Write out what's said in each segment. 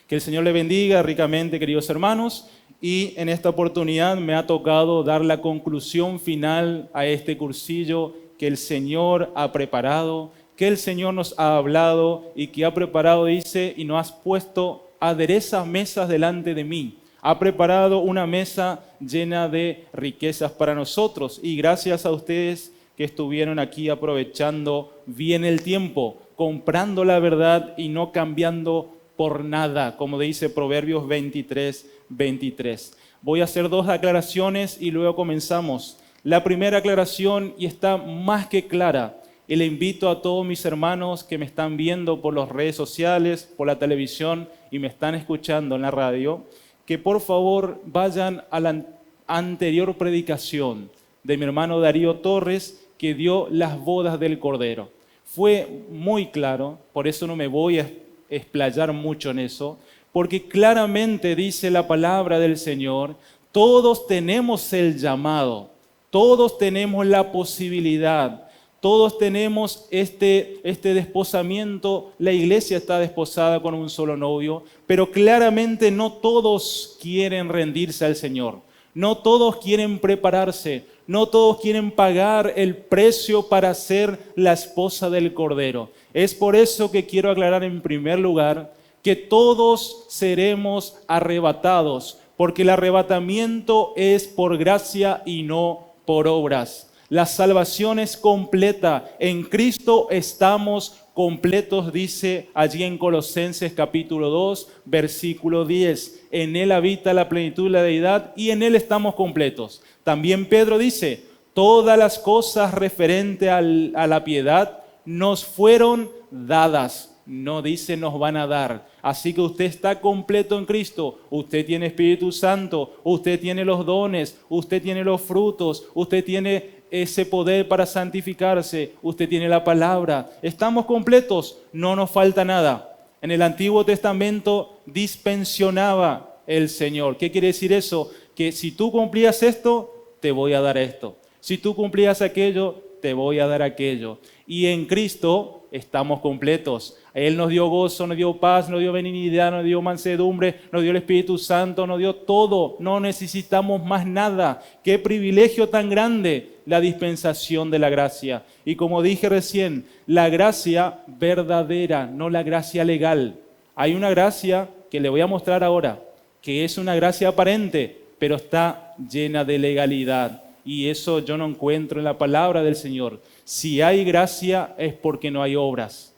Que el Señor le bendiga ricamente, queridos hermanos, y en esta oportunidad me ha tocado dar la conclusión final a este cursillo que el Señor ha preparado, que el Señor nos ha hablado y que ha preparado, dice, y nos has puesto aderezas mesas delante de mí. Ha preparado una mesa llena de riquezas para nosotros y gracias a ustedes que estuvieron aquí aprovechando bien el tiempo, comprando la verdad y no cambiando por nada, como dice Proverbios 23:23. Voy a hacer 2 aclaraciones y luego comenzamos. La primera aclaración, y está más que clara, y le invito a todos mis hermanos que me están viendo por las redes sociales, por la televisión y me están escuchando en la radio, que por favor vayan a la anterior predicación de mi hermano Darío Torres, que dio las bodas del Cordero. Fue muy claro, por eso no me voy a explayar mucho en eso, porque claramente dice la palabra del Señor, todos tenemos el llamado, todos tenemos la posibilidad, todos tenemos este desposamiento, la iglesia está desposada con un solo novio, pero claramente no todos quieren rendirse al Señor, no todos quieren prepararse, no todos quieren pagar el precio para ser la esposa del Cordero. Es por eso que quiero aclarar en primer lugar que todos seremos arrebatados, porque el arrebatamiento es por gracia y no por obras. La salvación es completa. En Cristo estamos completos, dice allí en Colosenses capítulo 2, versículo 10. En Él habita la plenitud de la deidad y en Él estamos completos. También Pedro dice, todas las cosas referentes a la piedad nos fueron dadas. No dice nos van a dar. Así que usted está completo en Cristo. Usted tiene Espíritu Santo, usted tiene los dones, usted tiene los frutos, usted tiene ese poder para santificarse, usted tiene la palabra. Estamos completos, no nos falta nada. En el Antiguo Testamento dispensionaba el Señor. ¿Qué quiere decir eso? Que si tú cumplías esto, te voy a dar esto. Si tú cumplías aquello, te voy a dar aquello. Y en Cristo estamos completos. Él nos dio gozo, nos dio paz, nos dio benignidad, nos dio mansedumbre, nos dio el Espíritu Santo, nos dio todo. No necesitamos más nada. Qué privilegio tan grande la dispensación de la gracia. Y como dije recién, la gracia verdadera, no la gracia legal. Hay una gracia que le voy a mostrar ahora, que es una gracia aparente, pero está llena de legalidad. Y eso yo no encuentro en la palabra del Señor. Si hay gracia es porque no hay obras.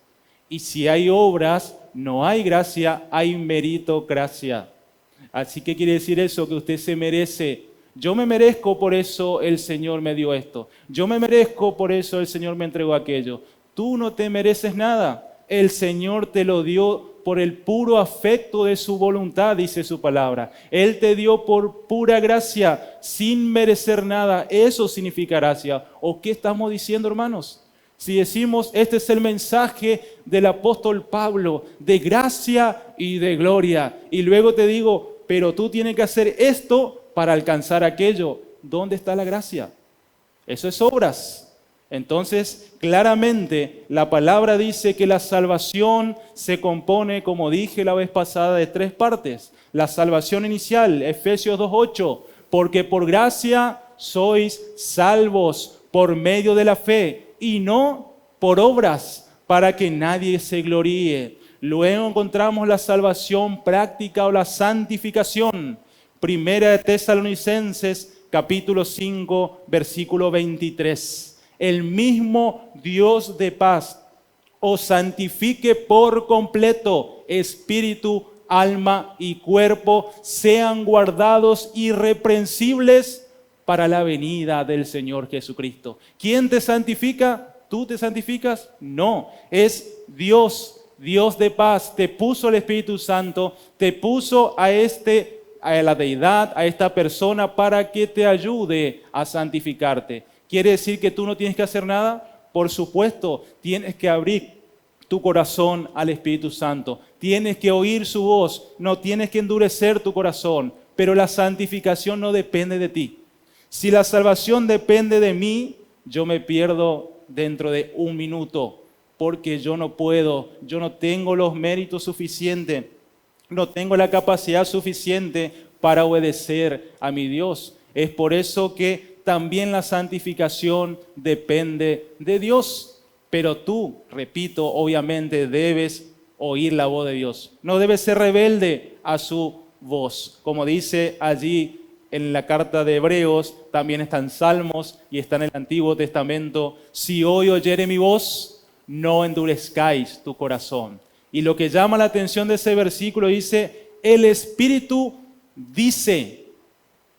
Y si hay obras, no hay gracia, hay meritocracia. Así que quiere decir eso, que usted se merece. Yo me merezco, por eso el Señor me dio esto. Yo me merezco, por eso el Señor me entregó aquello. Tú no te mereces nada. El Señor te lo dio por el puro afecto de su voluntad, dice su palabra. Él te dio por pura gracia, sin merecer nada. Eso significa gracia. ¿O qué estamos diciendo, hermanos? Si decimos, este es el mensaje del apóstol Pablo, de gracia y de gloria. Y luego te digo, pero tú tienes que hacer esto para alcanzar aquello. ¿Dónde está la gracia? Eso es obras. Entonces, claramente, la palabra dice que la salvación se compone, como dije la vez pasada, de 3 partes. La salvación inicial, Efesios 2:8, porque por gracia sois salvos por medio de la fe y no por obras, para que nadie se gloríe. Luego encontramos la salvación práctica o la santificación. Primera de Tesalonicenses, capítulo 5, versículo 23. El mismo Dios de paz os santifique por completo, espíritu, alma y cuerpo, sean guardados irreprensibles para la venida del Señor Jesucristo. ¿Quién te santifica? ¿Tú te santificas? No, es Dios, Dios de paz. Te puso el Espíritu Santo, te puso a la deidad, a esta persona para que te ayude a santificarte. ¿Quiere decir que tú no tienes que hacer nada? Por supuesto, tienes que abrir tu corazón al Espíritu Santo. Tienes que oír su voz, no tienes que endurecer tu corazón, pero la santificación no depende de ti. Si la salvación depende de mí, yo me pierdo dentro de 1 minuto, porque yo no puedo, yo no tengo los méritos suficientes no tengo la capacidad suficiente para obedecer a mi Dios. Es por eso que también la santificación depende de Dios. Pero tú, repito, obviamente debes oír la voz de Dios. No debes ser rebelde a su voz. Como dice allí en la carta de Hebreos, también está en Salmos y está en el Antiguo Testamento: si hoy oyere mi voz, no endurezcáis tu corazón. Y lo que llama la atención de ese versículo dice: el Espíritu dice,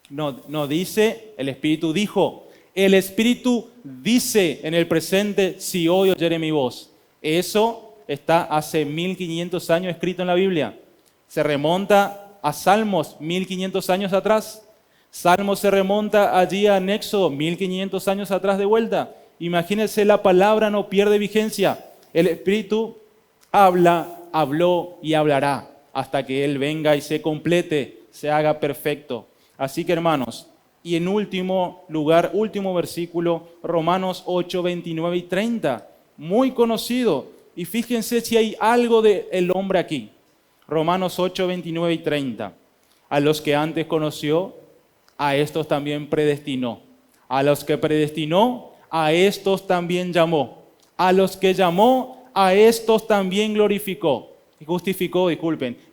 no dice el Espíritu dijo, el Espíritu dice en el presente: si hoy oyere mi voz. Eso está hace 1500 años escrito en la Biblia. Se remonta a Salmos 1500 años atrás. Salmos se remonta allí a Éxodo 1500 años atrás de vuelta. Imagínense, la palabra no pierde vigencia. El Espíritu habla, habló y hablará hasta que Él venga y se complete, se haga perfecto. Así que, hermanos, y en último lugar, último versículo, Romanos 8, 29 y 30, muy conocido. Y fíjense si hay algo del hombre aquí. Romanos 8, 29 y 30. A los que antes conoció, a estos también predestinó. A los que predestinó, a estos también llamó. A los que llamó, a estos también justificó.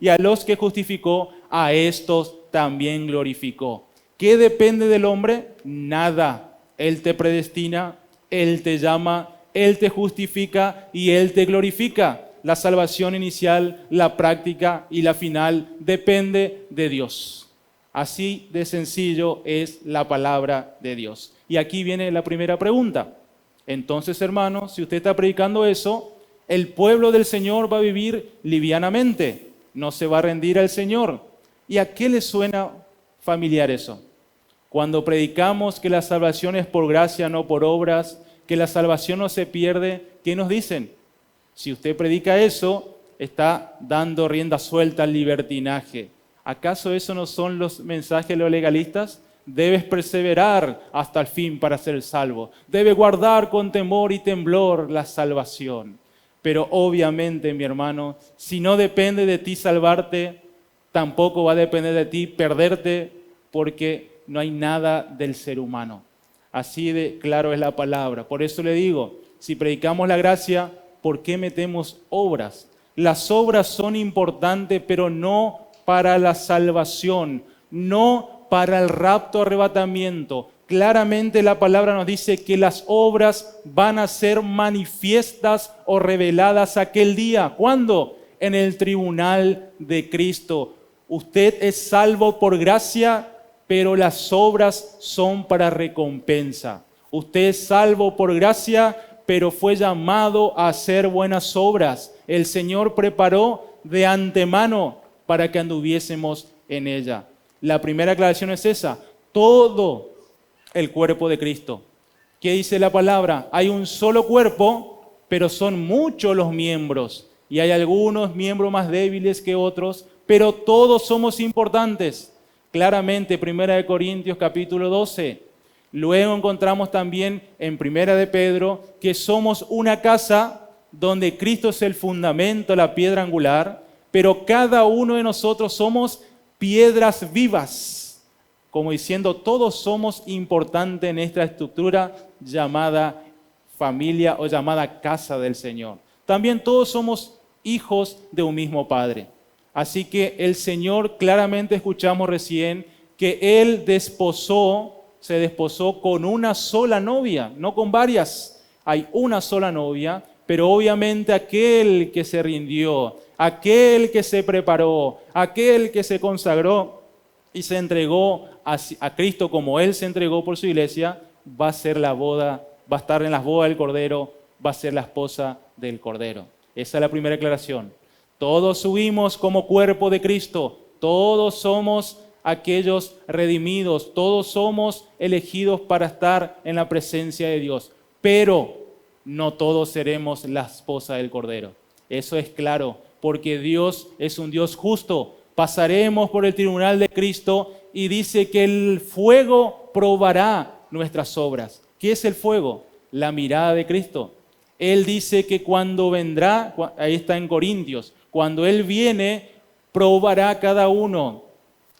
Y a los que justificó, a estos también glorificó. ¿Qué depende del hombre? Nada. Él te predestina, Él te llama, Él te justifica y Él te glorifica. La salvación inicial, la práctica y la final depende de Dios. Así de sencillo es la palabra de Dios. Y aquí viene la primera pregunta. Entonces, hermanos, si usted está predicando eso, el pueblo del Señor va a vivir livianamente, no se va a rendir al Señor. ¿Y a qué le suena familiar eso? Cuando predicamos que la salvación es por gracia, no por obras, que la salvación no se pierde, ¿qué nos dicen? Si usted predica eso, está dando rienda suelta al libertinaje. ¿Acaso eso no son los mensajes de los legalistas? Debes perseverar hasta el fin para ser salvo. Debes guardar con temor y temblor la salvación. Pero obviamente, mi hermano, si no depende de ti salvarte, tampoco va a depender de ti perderte, porque no hay nada del ser humano. Así de claro es la palabra. Por eso le digo, si predicamos la gracia, ¿por qué metemos obras? Las obras son importantes, pero no para la salvación, no para el rapto, arrebatamiento. Claramente la palabra nos dice que las obras van a ser manifiestas o reveladas aquel día. ¿Cuándo? En el tribunal de Cristo. Usted es salvo por gracia, pero las obras son para recompensa. Usted es salvo por gracia, pero fue llamado a hacer buenas obras. El Señor preparó de antemano para que anduviésemos en ella. La primera aclaración es esa: todo el cuerpo de Cristo. ¿Qué dice la palabra? Hay un solo cuerpo, pero son muchos los miembros. Y hay algunos miembros más débiles que otros, pero todos somos importantes. Claramente, 1 Corintios capítulo 12. Luego encontramos también en 1 de Pedro que somos una casa donde Cristo es el fundamento, la piedra angular, pero cada uno de nosotros somos piedras vivas, como diciendo, todos somos importantes en esta estructura llamada familia o llamada casa del Señor. También todos somos hijos de un mismo Padre. Así que el Señor, claramente escuchamos recién, que Él se desposó con una sola novia, no con varias. Hay una sola novia, pero obviamente aquel que se rindió, aquel que se preparó, aquel que se consagró y se entregó a Cristo como Él se entregó por su iglesia, va a ser la boda, va a estar en las bodas del Cordero, va a ser la esposa del Cordero. Esa es la primera aclaración. Todos subimos como cuerpo de Cristo, todos somos aquellos redimidos, todos somos elegidos para estar en la presencia de Dios, pero no todos seremos la esposa del Cordero. Eso es claro, porque Dios es un Dios justo. Pasaremos por el tribunal de Cristo y dice que el fuego probará nuestras obras. ¿Qué es el fuego? La mirada de Cristo. Él dice que cuando vendrá, ahí está en Corintios, cuando Él viene, probará cada uno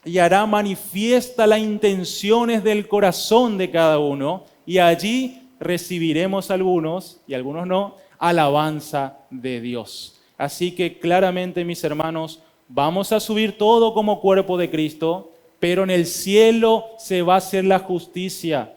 y hará manifiesta las intenciones del corazón de cada uno, y allí recibiremos algunos, y algunos no, alabanza de Dios. Así que claramente, mis hermanos, vamos a subir todo como cuerpo de Cristo, pero en el cielo se va a hacer la justicia.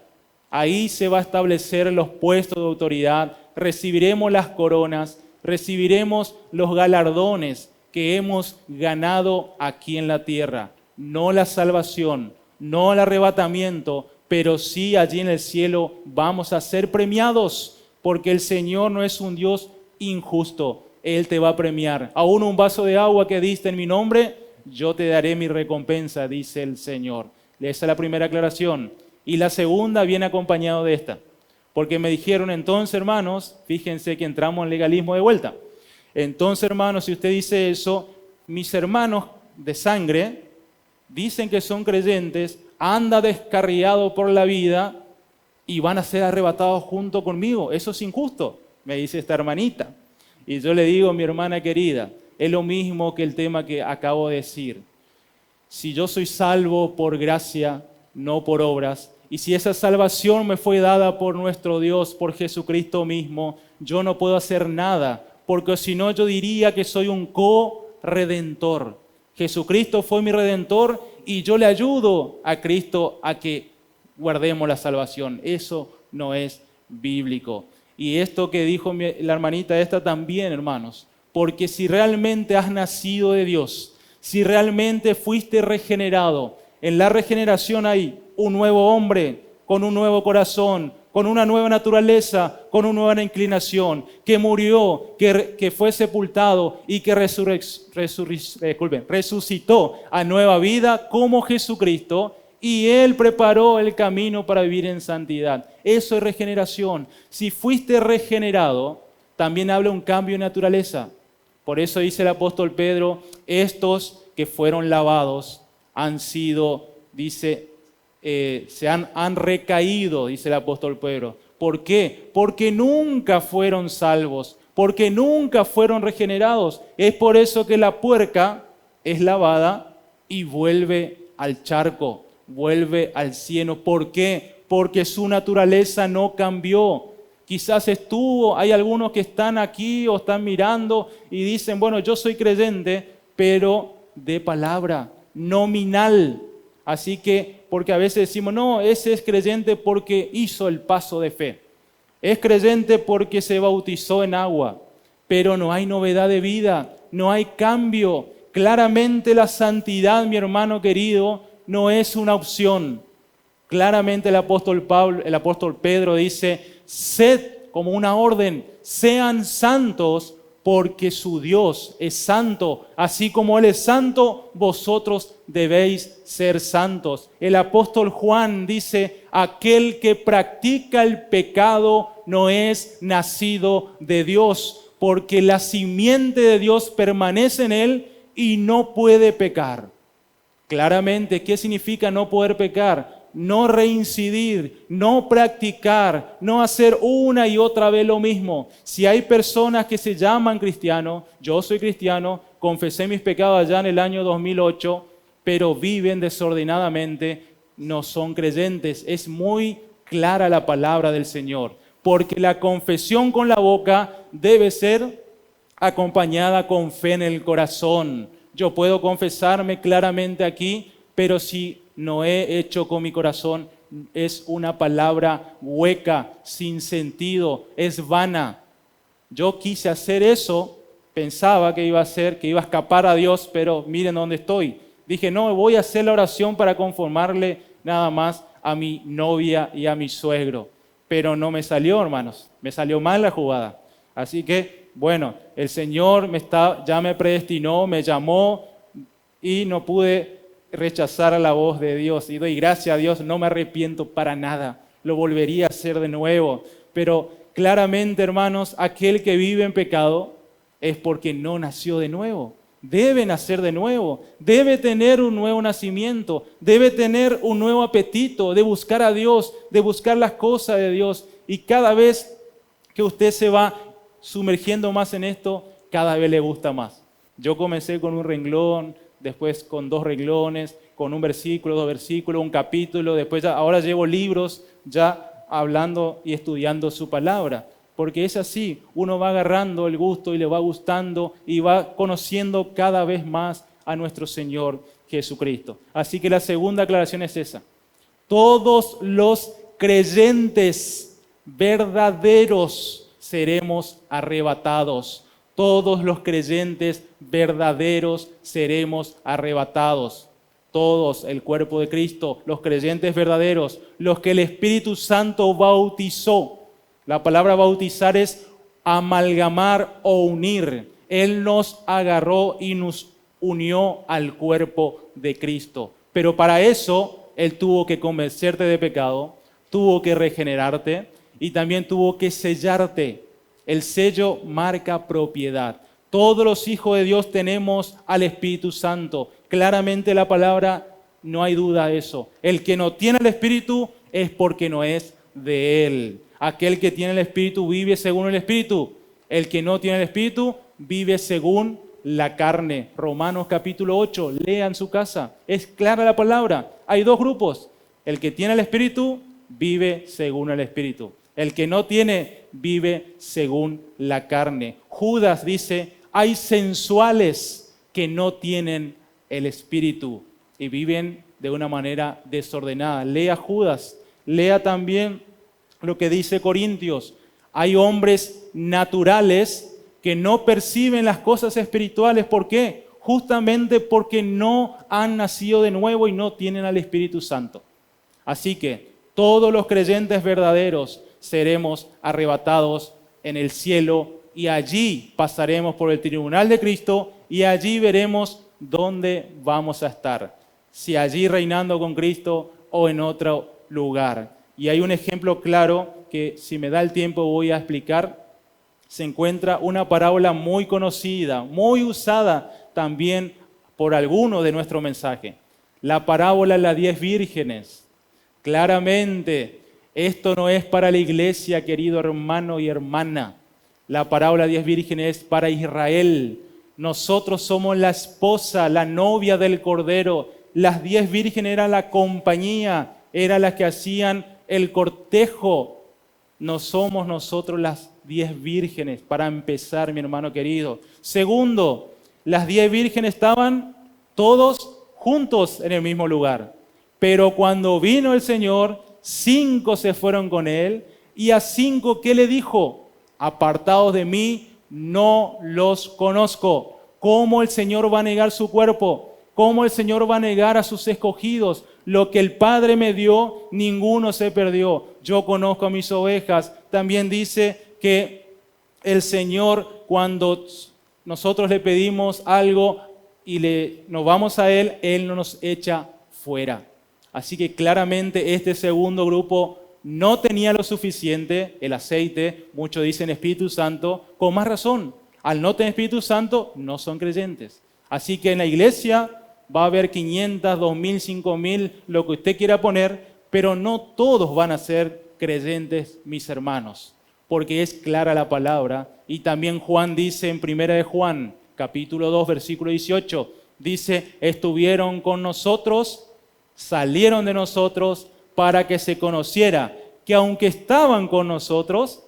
Ahí se va a establecer los puestos de autoridad, recibiremos las coronas, recibiremos los galardones que hemos ganado aquí en la tierra. No la salvación, no el arrebatamiento, pero sí allí en el cielo vamos a ser premiados, porque el Señor no es un Dios injusto. Él te va a premiar. Aún un vaso de agua que diste en mi nombre, yo te daré mi recompensa, dice el Señor. Esa es la primera aclaración. Y la segunda viene acompañado de esta. Porque me dijeron, entonces, hermanos, fíjense que entramos en legalismo de vuelta. Entonces, hermanos, si usted dice eso, mis hermanos de sangre dicen que son creyentes, anda descarriado por la vida y van a ser arrebatados junto conmigo. Eso es injusto, me dice esta hermanita. Y yo le digo, mi hermana querida, es lo mismo que el tema que acabo de decir. Si yo soy salvo por gracia, no por obras, y si esa salvación me fue dada por nuestro Dios, por Jesucristo mismo, yo no puedo hacer nada, porque si no yo diría que soy un co-redentor. Jesucristo fue mi redentor y yo le ayudo a Cristo a que guardemos la salvación. Eso no es bíblico. Y esto que dijo la hermanita esta también, hermanos, porque si realmente has nacido de Dios, si realmente fuiste regenerado, en la regeneración hay un nuevo hombre, con un nuevo corazón, con una nueva naturaleza, con una nueva inclinación, que murió, que fue sepultado y que resucitó a nueva vida como Jesucristo, y Él preparó el camino para vivir en santidad. Eso es regeneración. Si fuiste regenerado, también habla un cambio de naturaleza. Por eso dice el apóstol Pedro, estos que fueron lavados han sido, dice, han recaído, dice el apóstol Pedro. ¿Por qué? Porque nunca fueron salvos, porque nunca fueron regenerados. Es por eso que la puerca es lavada y vuelve al charco, vuelve al cieno. ¿Por qué? Porque su naturaleza no cambió. Quizás hay algunos que están aquí o están mirando y dicen, bueno, yo soy creyente, pero de palabra, nominal. Así que, porque a veces decimos, no, ese es creyente porque hizo el paso de fe. Es creyente porque se bautizó en agua, pero no hay novedad de vida, no hay cambio. Claramente la santidad, mi hermano querido, no es una opción. Claramente el apóstol Pedro dice, sed como una orden, sean santos porque su Dios es santo. Así como Él es santo, vosotros debéis ser santos. El apóstol Juan dice, aquel que practica el pecado no es nacido de Dios, porque la simiente de Dios permanece en él y no puede pecar. Claramente, ¿qué significa no poder pecar? No reincidir, no practicar, no hacer una y otra vez lo mismo. Si hay personas que se llaman cristianos, yo soy cristiano, confesé mis pecados allá en el año 2008, pero viven desordenadamente, no son creyentes. Es muy clara la palabra del Señor, porque la confesión con la boca debe ser acompañada con fe en el corazón. Yo puedo confesarme claramente aquí, pero si no he hecho con mi corazón, es una palabra hueca, sin sentido, es vana. Yo quise hacer eso, pensaba que iba a escapar a Dios, pero miren dónde estoy. Dije, no, voy a hacer la oración para conformarle nada más a mi novia y a mi suegro. Pero no me salió, hermanos, me salió mal la jugada. Así que, bueno, el Señor ya me predestinó, me llamó y no pude rechazar a la voz de Dios. Y doy gracias a Dios, no me arrepiento para nada. Lo volvería a hacer de nuevo. Pero claramente, hermanos, aquel que vive en pecado es porque no nació de nuevo. Debe nacer de nuevo, debe tener un nuevo nacimiento, debe tener un nuevo apetito de buscar a Dios, de buscar las cosas de Dios. Y cada vez que usted se va sumergiendo más en esto, cada vez le gusta más. Yo comencé con un renglón, después con 2 renglones, con un versículo, 2 versículos, un capítulo, después ahora llevo libros ya hablando y estudiando su palabra. Porque es así, uno va agarrando el gusto y le va gustando y va conociendo cada vez más a nuestro Señor Jesucristo. Así que la segunda aclaración es esa. Todos los creyentes verdaderos seremos arrebatados. Todos los creyentes verdaderos seremos arrebatados. Todos, el cuerpo de Cristo, los creyentes verdaderos, los que el Espíritu Santo bautizó. La palabra bautizar es amalgamar o unir. Él nos agarró y nos unió al cuerpo de Cristo. Pero para eso, Él tuvo que convencerte de pecado, tuvo que regenerarte y también tuvo que sellarte. El sello marca propiedad. Todos los hijos de Dios tenemos al Espíritu Santo. Claramente la palabra, no hay duda de eso. El que no tiene el Espíritu es porque no es de Él. Aquel que tiene el Espíritu vive según el Espíritu. El que no tiene el Espíritu vive según la carne. Romanos capítulo 8, lea en su casa. Es clara la palabra. Hay 2 grupos. El que tiene el Espíritu vive según el Espíritu. El que no tiene vive según la carne. Judas dice, hay sensuales que no tienen el Espíritu y viven de una manera desordenada. Lea Judas, lea también lo que dice Corintios. Hay hombres naturales que no perciben las cosas espirituales. ¿Por qué? Justamente porque no han nacido de nuevo y no tienen al Espíritu Santo. Así que todos los creyentes verdaderos seremos arrebatados en el cielo y allí pasaremos por el tribunal de Cristo y allí veremos dónde vamos a estar. Si allí reinando con Cristo o en otro lugar. Y hay un ejemplo claro que si me da el tiempo voy a explicar. Se encuentra una parábola muy conocida, muy usada también por algunos de nuestro mensaje. La parábola de las 10 vírgenes. Claramente, esto no es para la iglesia, querido hermano y hermana. La parábola de 10 vírgenes es para Israel. Nosotros somos la esposa, la novia del Cordero. Las 10 vírgenes eran la compañía, eran las que hacían el cortejo. No somos nosotros las 10 vírgenes, para empezar, mi hermano querido. Segundo, las 10 vírgenes estaban todos juntos en el mismo lugar. Pero cuando vino el Señor, 5 se fueron con Él. Y a 5, ¿qué le dijo? Apartados de mí, no los conozco. ¿Cómo el Señor va a negar su cuerpo? ¿Cómo el Señor va a negar a sus escogidos? Lo que el Padre me dio, ninguno se perdió. Yo conozco a mis ovejas. También dice que el Señor, cuando nosotros le pedimos algo y nos vamos a Él, Él no nos echa fuera. Así que claramente este segundo grupo no tenía lo suficiente, el aceite, muchos dicen Espíritu Santo, con más razón. Al no tener Espíritu Santo, no son creyentes. Así que en la iglesia va a haber 500, 2.000, 5.000, lo que usted quiera poner, pero no todos van a ser creyentes, mis hermanos, porque es clara la palabra. Y también Juan dice en 1 de Juan, capítulo 2, versículo 18, dice, estuvieron con nosotros, salieron de nosotros para que se conociera que aunque estaban con nosotros,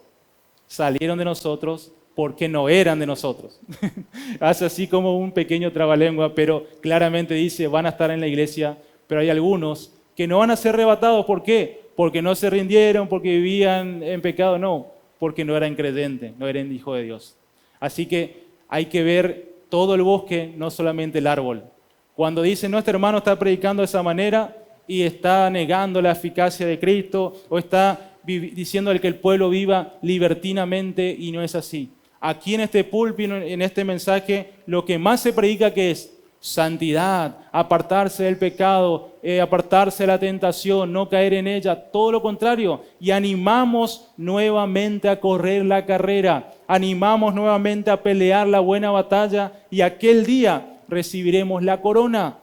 salieron de nosotros porque no eran de nosotros. Hace así como un pequeño trabalengua, pero claramente dice, van a estar en la iglesia, pero hay algunos que no van a ser arrebatados. ¿Por qué? Porque no se rindieron, porque vivían en pecado, no, porque no eran creyentes, no eran hijos de Dios. Así que hay que ver todo el bosque, no solamente el árbol. Cuando dicen, no, este hermano está predicando de esa manera y está negando la eficacia de Cristo o está diciéndole que el pueblo viva libertinamente, y no es así. Aquí en este púlpito, en este mensaje, lo que más se predica que es santidad, apartarse del pecado, apartarse de la tentación, no caer en ella, todo lo contrario. Y animamos nuevamente a correr la carrera, animamos nuevamente a pelear la buena batalla y aquel día recibiremos la corona.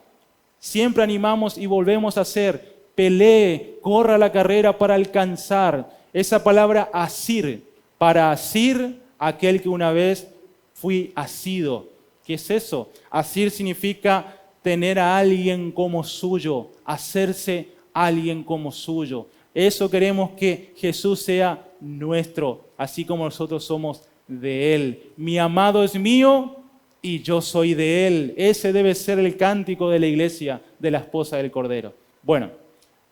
Siempre animamos y volvemos a hacer, pelee, corra la carrera para alcanzar. Esa palabra asir, para asir aquel que una vez fui asido. ¿Qué es eso? Asir significa tener a alguien como suyo, hacerse alguien como suyo. Eso queremos, que Jesús sea nuestro, así como nosotros somos de Él. Mi amado es mío y yo soy de Él. Ese debe ser el cántico de la iglesia, de la esposa del Cordero. Bueno,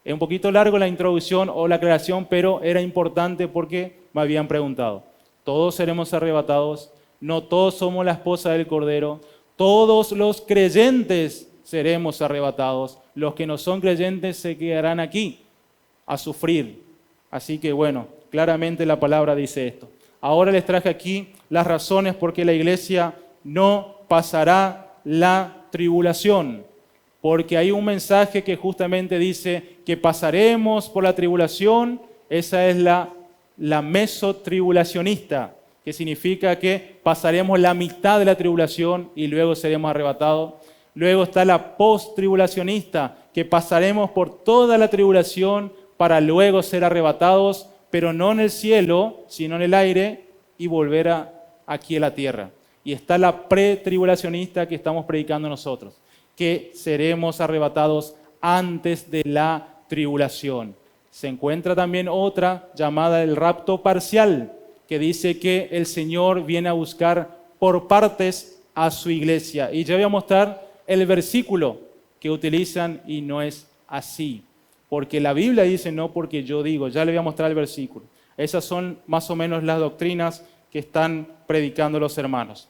es un poquito largo la introducción o la aclaración, pero era importante porque me habían preguntado. Todos seremos arrebatados, no todos somos la esposa del Cordero, todos los creyentes seremos arrebatados, los que no son creyentes se quedarán aquí a sufrir. Así que bueno, claramente la palabra dice esto. Ahora les traje aquí las razones por qué la iglesia no pasará la tribulación. Porque hay un mensaje que justamente dice que pasaremos por la tribulación. Esa es la mesotribulacionista, que significa que pasaremos la mitad de la tribulación y luego seremos arrebatados. Luego está la post-tribulacionista, que pasaremos por toda la tribulación para luego ser arrebatados, pero no en el cielo, sino en el aire, y volver aquí a la tierra. Y está la pretribulacionista que estamos predicando nosotros, que seremos arrebatados antes de la tribulación. Se encuentra también otra llamada el rapto parcial, que dice que el Señor viene a buscar por partes a su iglesia. Y yo voy a mostrar el versículo que utilizan y no es así. Porque la Biblia dice, no porque yo digo, ya le voy a mostrar el versículo. Esas son más o menos las doctrinas que están predicando los hermanos.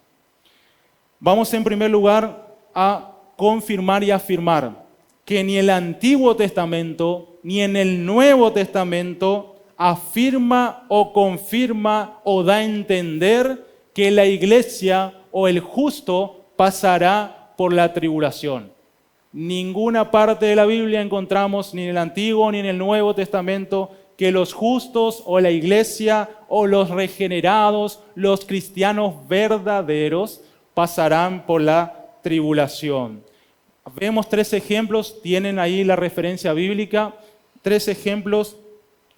Vamos en primer lugar a confirmar y afirmar que ni el Antiguo Testamento ni en el Nuevo Testamento afirma o confirma o da a entender que la iglesia o el justo pasará por la tribulación. Ninguna parte de la Biblia encontramos, ni en el Antiguo ni en el Nuevo Testamento, que los justos o la iglesia o los regenerados, los cristianos verdaderos, pasarán por la tribulación. Vemos 3 ejemplos, tienen ahí la referencia bíblica, 3 ejemplos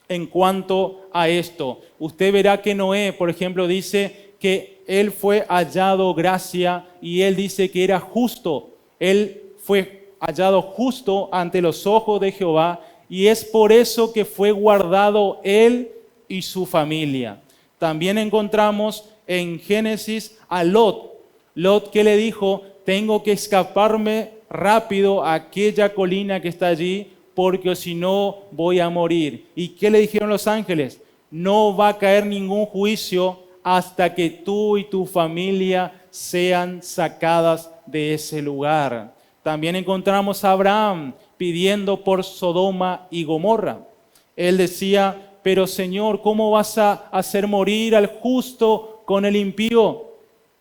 en cuanto a esto. Usted verá que Noé, por ejemplo, dice que él fue hallado gracia y él dice que era justo. Él fue hallado justo ante los ojos de Jehová y es por eso que fue guardado él y su familia. También encontramos en Génesis a Lot. Lot que le dijo, tengo que escaparme rápido a aquella colina que está allí porque si no voy a morir. ¿Y qué le dijeron los ángeles? No va a caer ningún juicio hasta que tú y tu familia sean sacadas de ese lugar. También encontramos a Abraham pidiendo por Sodoma y Gomorra. Él decía, pero Señor, ¿cómo vas a hacer morir al justo con el impío?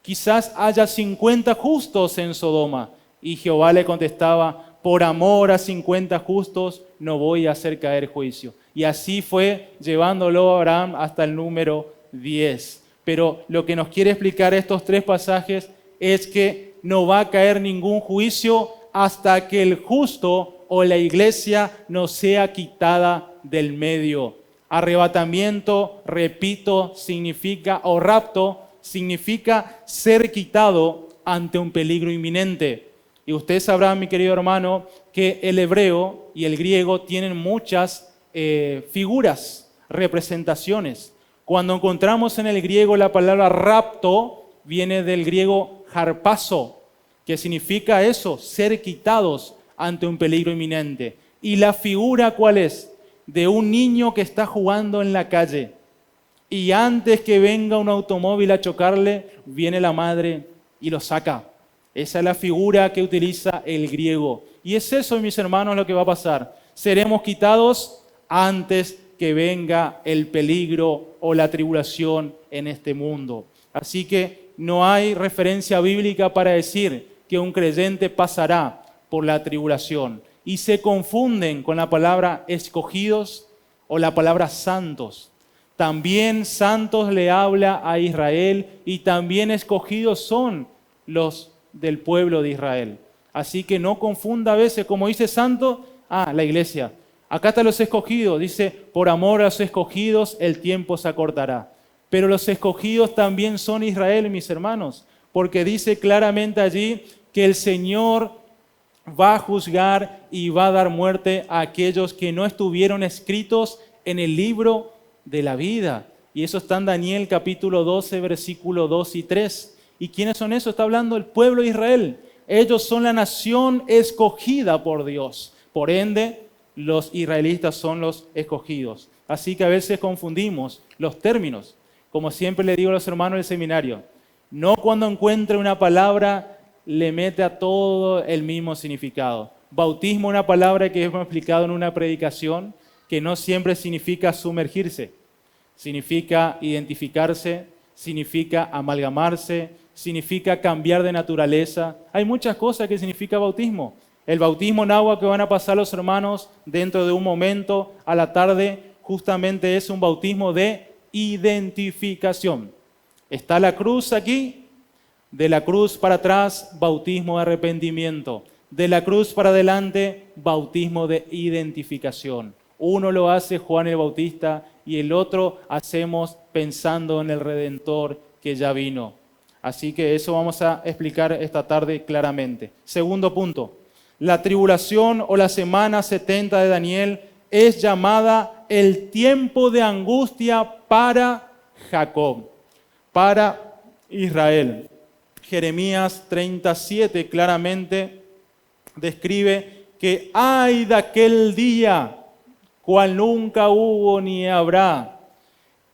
Quizás haya 50 justos en Sodoma. Y Jehová le contestaba, por amor a 50 justos no voy a hacer caer juicio. Y así fue llevándolo a Abraham hasta el número 10. Pero lo que nos quiere explicar estos 3 pasajes es que no va a caer ningún juicio hasta que el justo o la iglesia no sea quitada del medio. Arrebatamiento, repito, significa, o rapto, significa ser quitado ante un peligro inminente. Y usted sabrá, mi querido hermano, que el hebreo y el griego tienen muchas figuras, representaciones. Cuando encontramos en el griego la palabra rapto, viene del griego harpazo, que significa eso, ser quitados ante un peligro inminente. ¿Y la figura cuál es? De un niño que está jugando en la calle. Y antes que venga un automóvil a chocarle, viene la madre y lo saca. Esa es la figura que utiliza el griego. Y es eso, mis hermanos, lo que va a pasar. Seremos quitados antes que venga el peligro o la tribulación en este mundo. Así que no hay referencia bíblica para decir que un creyente pasará por la tribulación. Y se confunden con la palabra escogidos o la palabra santos. También santos le habla a Israel y también escogidos son los del pueblo de Israel. Así que no confunda a veces, como dice santo, la iglesia. Acá están los escogidos, dice, por amor a los escogidos el tiempo se acortará. Pero los escogidos también son Israel, mis hermanos, porque dice claramente allí que el Señor va a juzgar y va a dar muerte a aquellos que no estuvieron escritos en el libro de la vida. Y eso está en Daniel capítulo 12, versículo 2 y 3. ¿Y quiénes son esos? Está hablando el pueblo de Israel. Ellos son la nación escogida por Dios. Por ende, los israelitas son los escogidos. Así que a veces confundimos los términos. Como siempre le digo a los hermanos del seminario, no cuando encuentre una palabra le mete a todo el mismo significado. Bautismo es una palabra que hemos explicado en una predicación que no siempre significa sumergirse. Significa identificarse, significa amalgamarse, significa cambiar de naturaleza. Hay muchas cosas que significa bautismo. El bautismo en agua que van a pasar los hermanos dentro de un momento a la tarde, justamente es un bautismo de identificación. Está la cruz aquí, de la cruz para atrás, bautismo de arrepentimiento. De la cruz para adelante, bautismo de identificación. Uno lo hace Juan el Bautista y el otro hacemos pensando en el Redentor que ya vino. Así que eso vamos a explicar esta tarde claramente. Segundo punto, la tribulación o la semana 70 de Daniel es llamada el tiempo de angustia para Jacob, para Israel. Jeremías 37 claramente describe que ay de aquel día, cual nunca hubo ni habrá.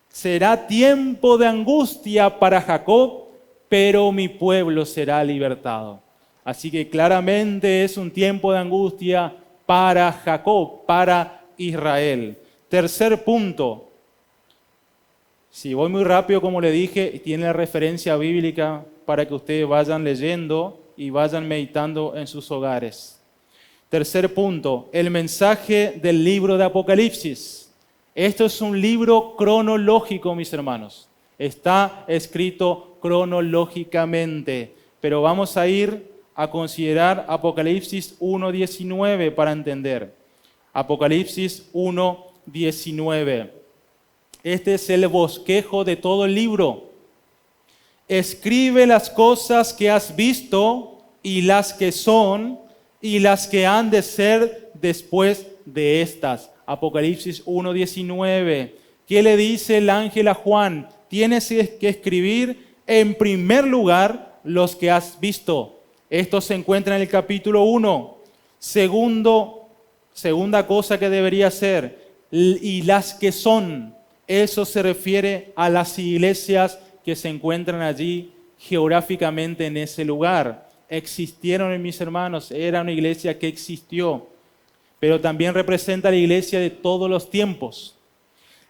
Será tiempo de angustia para Jacob, pero mi pueblo será libertado. Así que claramente es un tiempo de angustia para Jacob, para Israel. Tercer punto. Si voy muy rápido, como le dije, tiene la referencia bíblica para que ustedes vayan leyendo y vayan meditando en sus hogares. Tercer punto, el mensaje del libro de Apocalipsis. Esto es un libro cronológico, mis hermanos. Está escrito cronológicamente, pero vamos a ir a considerar Apocalipsis 1:19 para entender. Apocalipsis 1:19. Este es el bosquejo de todo el libro. Escribe las cosas que has visto y las que son y las que han de ser después de estas. Apocalipsis 1:19. ¿Qué le dice el ángel a Juan? Tienes que escribir en primer lugar los que has visto. Esto se encuentra en el capítulo 1. Segunda cosa que debería ser, y las que son. Eso se refiere a las iglesias que se encuentran allí geográficamente en ese lugar. Existieron, mis hermanos, era una iglesia que existió, pero también representa la iglesia de todos los tiempos.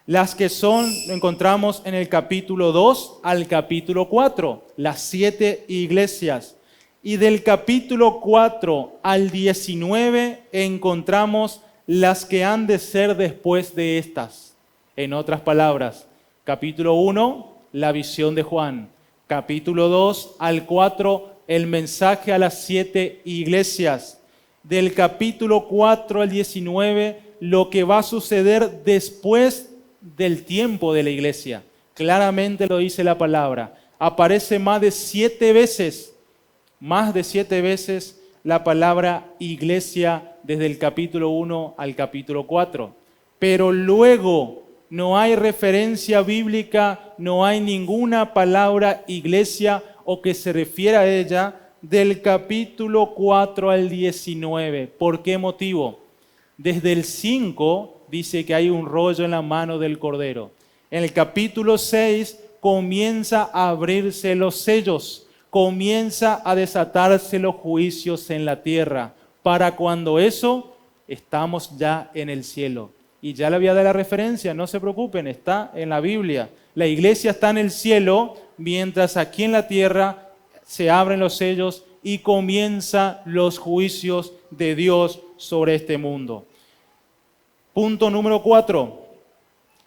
Las que son, lo encontramos en el capítulo 2 al capítulo 4, las 7 iglesias. Y del capítulo 4 al 19 encontramos las que han de ser después de estas. En otras palabras, capítulo 1, la visión de Juan. Capítulo 2 al 4, el mensaje a las 7 iglesias. Del capítulo 4 al 19, lo que va a suceder después del tiempo de la iglesia. Claramente lo dice la palabra. Aparece más de 7 veces la palabra iglesia desde el capítulo 1 al capítulo 4. Pero luego no hay referencia bíblica, no hay ninguna palabra iglesia o que se refiera a ella del capítulo 4 al 19. ¿Por qué motivo? Desde el 5 dice que hay un rollo en la mano del Cordero. En el capítulo 6 comienza a abrirse los sellos, comienza a desatarse los juicios en la tierra. Para cuando eso, estamos ya en el cielo. Y ya le voy a dar la referencia, no se preocupen, está en la Biblia. La iglesia está en el cielo, mientras aquí en la tierra se abren los sellos y comienzan los juicios de Dios sobre este mundo. Punto número 4.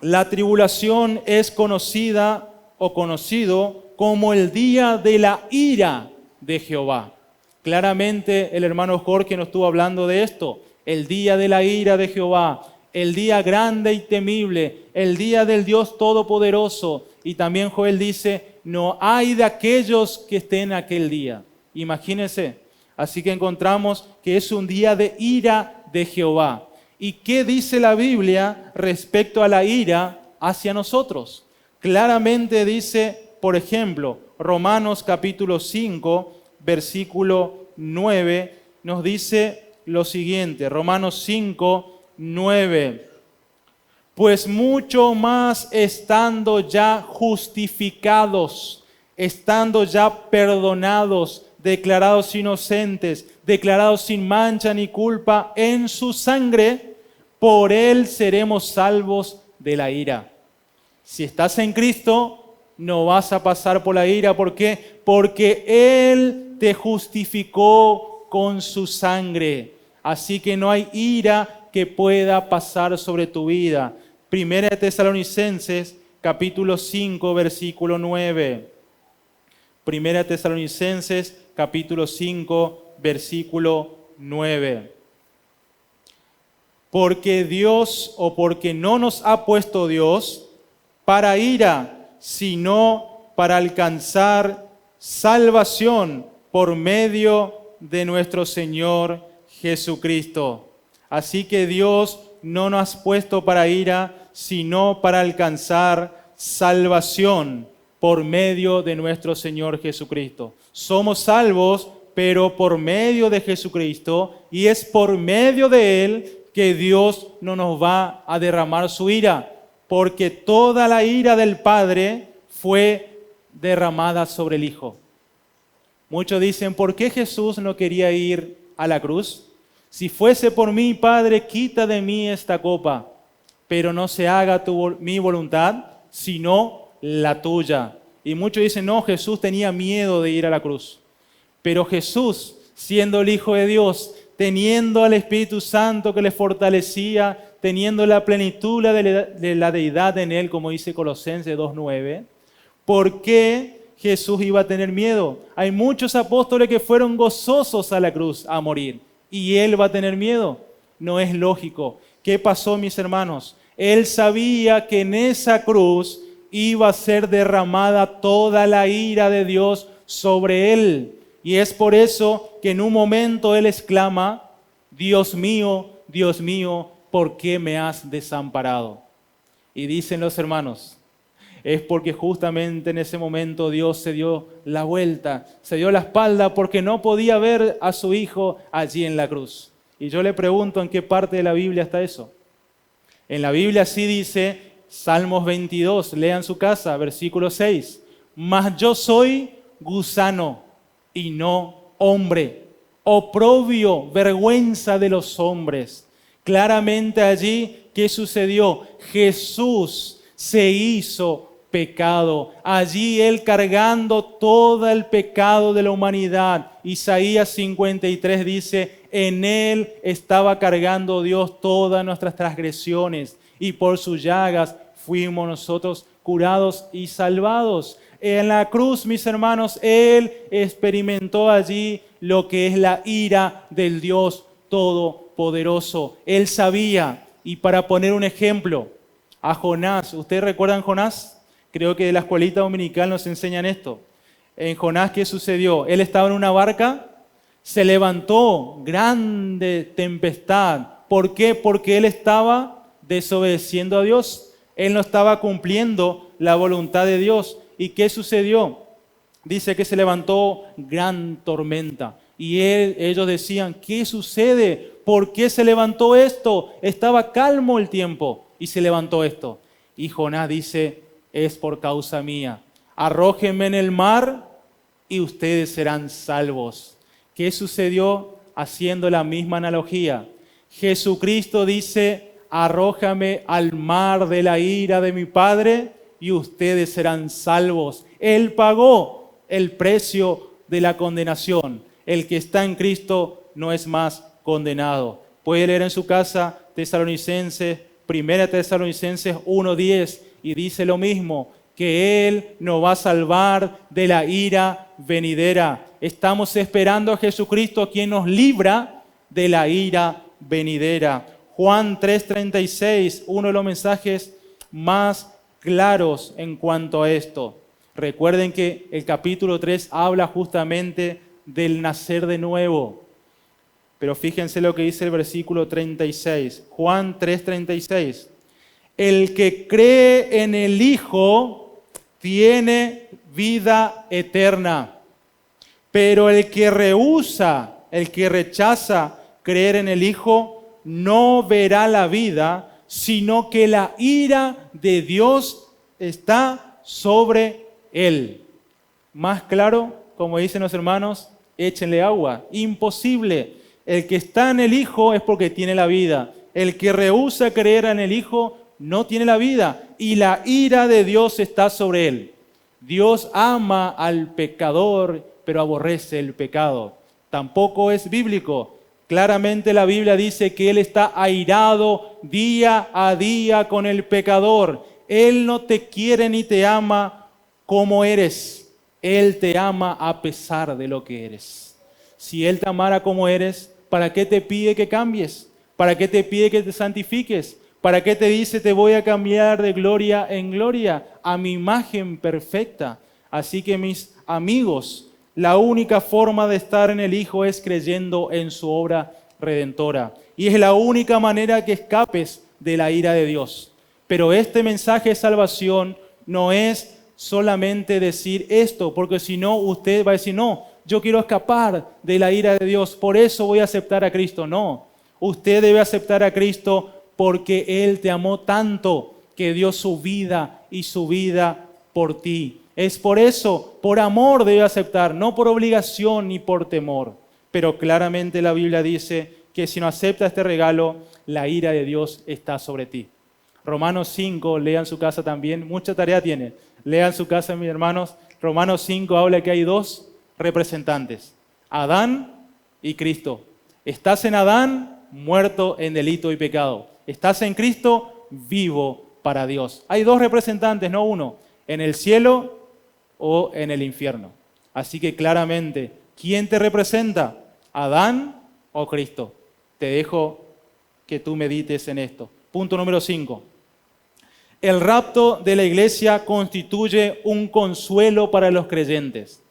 La tribulación es conocida o conocido como el día de la ira de Jehová. Claramente el hermano Jorge nos estuvo hablando de esto. El día de la ira de Jehová, el día grande y temible, el día del Dios Todopoderoso. Y también Joel dice, no hay de aquellos que estén aquel día. Imagínense, Así que encontramos que es un día de ira de Jehová. ¿Y qué dice la Biblia respecto a la ira hacia nosotros? Claramente dice, por ejemplo, Romanos capítulo 5, versículo 9, nos dice lo siguiente, Romanos 5, 9. Pues mucho más estando ya justificados, estando ya perdonados, declarados inocentes, declarados sin mancha ni culpa en su sangre, por Él seremos salvos de la ira. Si estás en Cristo, no vas a pasar por la ira. ¿Por qué? Porque Él te justificó con su sangre. Así que no hay ira que pueda pasar sobre tu vida. Primera de Tesalonicenses, capítulo 5, versículo 9. Primera de Tesalonicenses, capítulo 5, versículo 9. Porque Dios, o porque no nos ha puesto Dios para ira, sino para alcanzar salvación por medio de nuestro Señor Jesucristo. Así que Dios no nos ha puesto para ira, sino para alcanzar salvación por medio de nuestro Señor Jesucristo. Somos salvos, pero por medio de Jesucristo, y es por medio de Él que Dios no nos va a derramar su ira, porque toda la ira del Padre fue derramada sobre el Hijo. Muchos dicen, ¿por qué Jesús no quería ir a la cruz? Si fuese por mí, Padre, quita de mí esta copa, pero no se haga mi voluntad, sino la tuya. Y muchos dicen, no, Jesús tenía miedo de ir a la cruz. Pero Jesús, siendo el Hijo de Dios, teniendo al Espíritu Santo que le fortalecía, teniendo la plenitud de la deidad en Él, como dice Colosenses 2:9, ¿por qué Jesús iba a tener miedo? Hay muchos apóstoles que fueron gozosos a la cruz a morir, y Él va a tener miedo. No es lógico. ¿Qué pasó, mis hermanos? Él sabía que en esa cruz iba a ser derramada toda la ira de Dios sobre Él. Y es por eso que en un momento Él exclama, Dios mío, ¿por qué me has desamparado? Y dicen los hermanos, es porque justamente en ese momento Dios se dio la vuelta, se dio la espalda porque no podía ver a su Hijo allí en la cruz. Y yo le pregunto, ¿en qué parte de la Biblia está eso? En la Biblia sí dice, Salmos 22, lean su casa, versículo 6. Mas yo soy gusano y no hombre, oprobio, vergüenza de los hombres. Claramente allí, ¿qué sucedió? Jesús se hizo pecado. Allí Él cargando todo el pecado de la humanidad. Isaías 53 dice, en Él estaba cargando Dios todas nuestras transgresiones y por sus llagas fuimos nosotros curados y salvados. En la cruz, mis hermanos, Él experimentó allí lo que es la ira del Dios Todopoderoso. Él sabía, y para poner un ejemplo, a Jonás, ¿ustedes recuerdan Jonás? Creo que de la escuelita dominical nos enseñan esto. En Jonás, ¿qué sucedió? Él estaba en una barca, se levantó grande tempestad. ¿Por qué? Porque él estaba desobedeciendo a Dios. Él no estaba cumpliendo la voluntad de Dios. ¿Y qué sucedió? Dice que se levantó gran tormenta. Y ellos decían, ¿qué sucede? ¿Por qué se levantó esto? Estaba calmo el tiempo y se levantó esto. Y Jonás dice, es por causa mía. Arrójenme en el mar y ustedes serán salvos. ¿Qué sucedió? Haciendo la misma analogía. Jesucristo dice, arrójame al mar de la ira de mi Padre y ustedes serán salvos. Él pagó el precio de la condenación. El que está en Cristo no es más condenado. Puede leer en su casa Tesalonicenses, 1 Tesalonicenses 1:10 y dice lo mismo, que Él nos va a salvar de la ira venidera. Estamos esperando a Jesucristo, quien nos libra de la ira venidera. Juan 3:36, uno de los mensajes más claros en cuanto a esto. Recuerden que el capítulo 3 habla justamente del nacer de nuevo. Pero fíjense lo que dice el versículo 36, Juan 3:36. El que cree en el Hijo tiene vida eterna, pero el que rehúsa, el que rechaza creer en el Hijo, no verá la vida, sino que la ira de Dios está sobre él. Más claro, como dicen los hermanos, échenle agua. Imposible. El que está en el Hijo es porque tiene la vida. El que rehúsa creer en el Hijo no tiene la vida. Y la ira de Dios está sobre él. Dios ama al pecador, pero aborrece el pecado. Tampoco es bíblico. Claramente la Biblia dice que Él está airado día a día con el pecador. Él no te quiere ni te ama como eres. Él te ama a pesar de lo que eres. Si Él te amara como eres, ¿para qué te pide que cambies? ¿Para qué te pide que te santifiques? ¿Para qué te dice te voy a cambiar de gloria en gloria a mi imagen perfecta? Así que mis amigos, la única forma de estar en el Hijo es creyendo en su obra redentora. Y es la única manera que escapes de la ira de Dios. Pero este mensaje de salvación no es solamente decir esto, porque si no, usted va a decir, no, yo quiero escapar de la ira de Dios, por eso voy a aceptar a Cristo. No, usted debe aceptar a Cristo porque Él te amó tanto que dio su vida y su vida por ti. Es por eso, por amor debe aceptar, no por obligación ni por temor. Pero claramente la Biblia dice que si no acepta este regalo, la ira de Dios está sobre ti. Romanos 5, lean su casa también, mucha tarea tiene. Lean su casa, mis hermanos. Romanos 5 habla que hay dos representantes, Adán y Cristo. Estás en Adán, muerto en delito y pecado. Estás en Cristo, vivo para Dios. Hay dos representantes, no uno, en el cielo o en el infierno. Así que claramente, ¿quién te representa? ¿Adán o Cristo? Te dejo que tú medites en esto. Punto número 5. El rapto de la iglesia constituye un consuelo para los creyentes.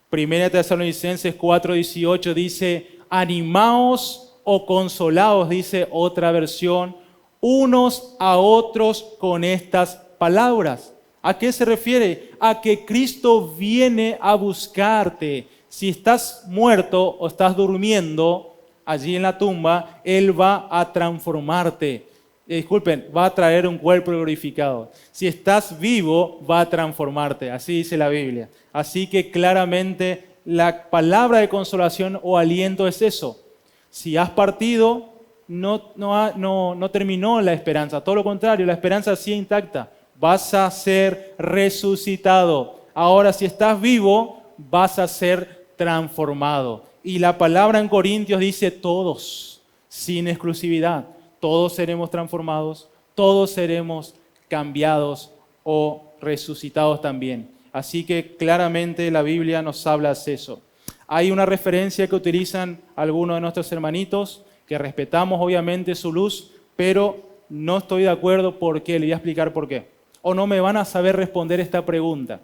Primera Tesalonicenses 4:18 dice, animaos o consolaos, dice otra versión, unos a otros con estas palabras. ¿A qué se refiere? A que Cristo viene a buscarte. Si estás muerto o estás durmiendo allí en la tumba, Él va a transformarte. Disculpen, va a traer un cuerpo glorificado. Si estás vivo, va a transformarte. Así dice la Biblia. Así que claramente la palabra de consolación o aliento es eso. Si has partido, no terminó la esperanza. Todo lo contrario, la esperanza sigue intacta. Vas a ser resucitado. Ahora, si estás vivo, vas a ser transformado. Y la palabra en Corintios dice todos, sin exclusividad. Todos seremos transformados, todos seremos cambiados o resucitados también. Así que claramente la Biblia nos habla de eso. Hay una referencia que utilizan algunos de nuestros hermanitos, que respetamos obviamente su luz, pero no estoy de acuerdo por qué, le voy a explicar por qué. O no me van a saber responder esta pregunta.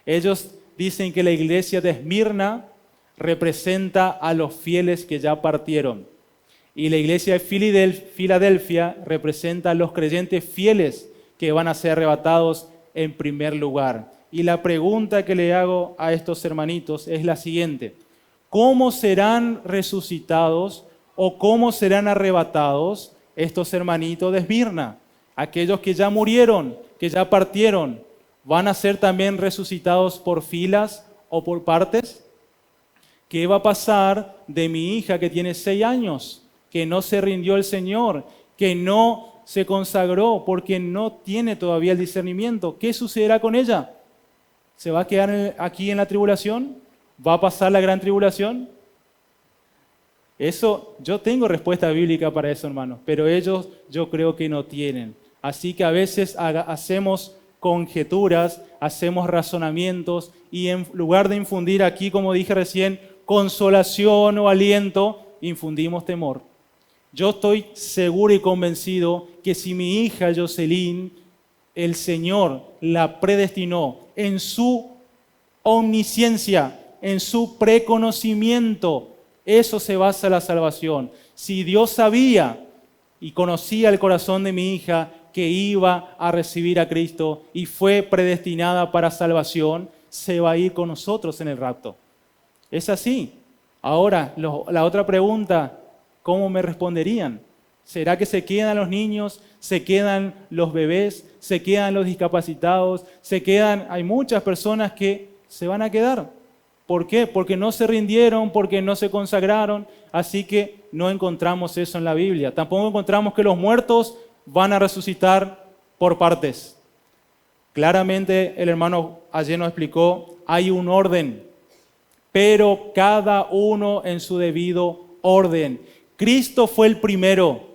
Ellos dicen que la iglesia de Esmirna representa a los fieles que ya partieron. Y la iglesia de Filadelfia representa a los creyentes fieles que van a ser arrebatados en primer lugar. Y la pregunta que le hago a estos hermanitos es la siguiente. ¿Cómo serán resucitados o cómo serán arrebatados estos hermanitos de Esmirna? Aquellos que ya murieron, que ya partieron, ¿van a ser también resucitados por filas o por partes? ¿Qué va a pasar de mi hija que tiene 6 años? Que no se rindió al Señor, que no se consagró porque no tiene todavía el discernimiento. ¿Qué sucederá con ella? ¿Se va a quedar aquí en la tribulación? ¿Va a pasar la gran tribulación? Eso, yo tengo respuesta bíblica para eso, hermanos, pero ellos yo creo que no tienen. Así que a veces hacemos conjeturas, hacemos razonamientos y en lugar de infundir aquí, como dije recién, consolación o aliento, infundimos temor. Yo estoy seguro y convencido que si mi hija Jocelyn, el Señor la predestinó en su omnisciencia en su preconocimiento. Eso se basa en la salvación. Si Dios sabía y conocía el corazón de mi hija que iba a recibir a Cristo y fue predestinada para salvación, se va a ir con nosotros en el rapto. Es así. Ahora, la otra pregunta, ¿cómo me responderían? ¿Será que se quedan los niños, se quedan los bebés, se quedan los discapacitados, hay muchas personas que se van a quedar? ¿Por qué? Porque no se rindieron, porque no se consagraron, así que no encontramos eso en la Biblia. Tampoco encontramos que los muertos van a resucitar por partes. Claramente el hermano ayer nos explicó, hay un orden, pero cada uno en su debido orden. Cristo fue el primero,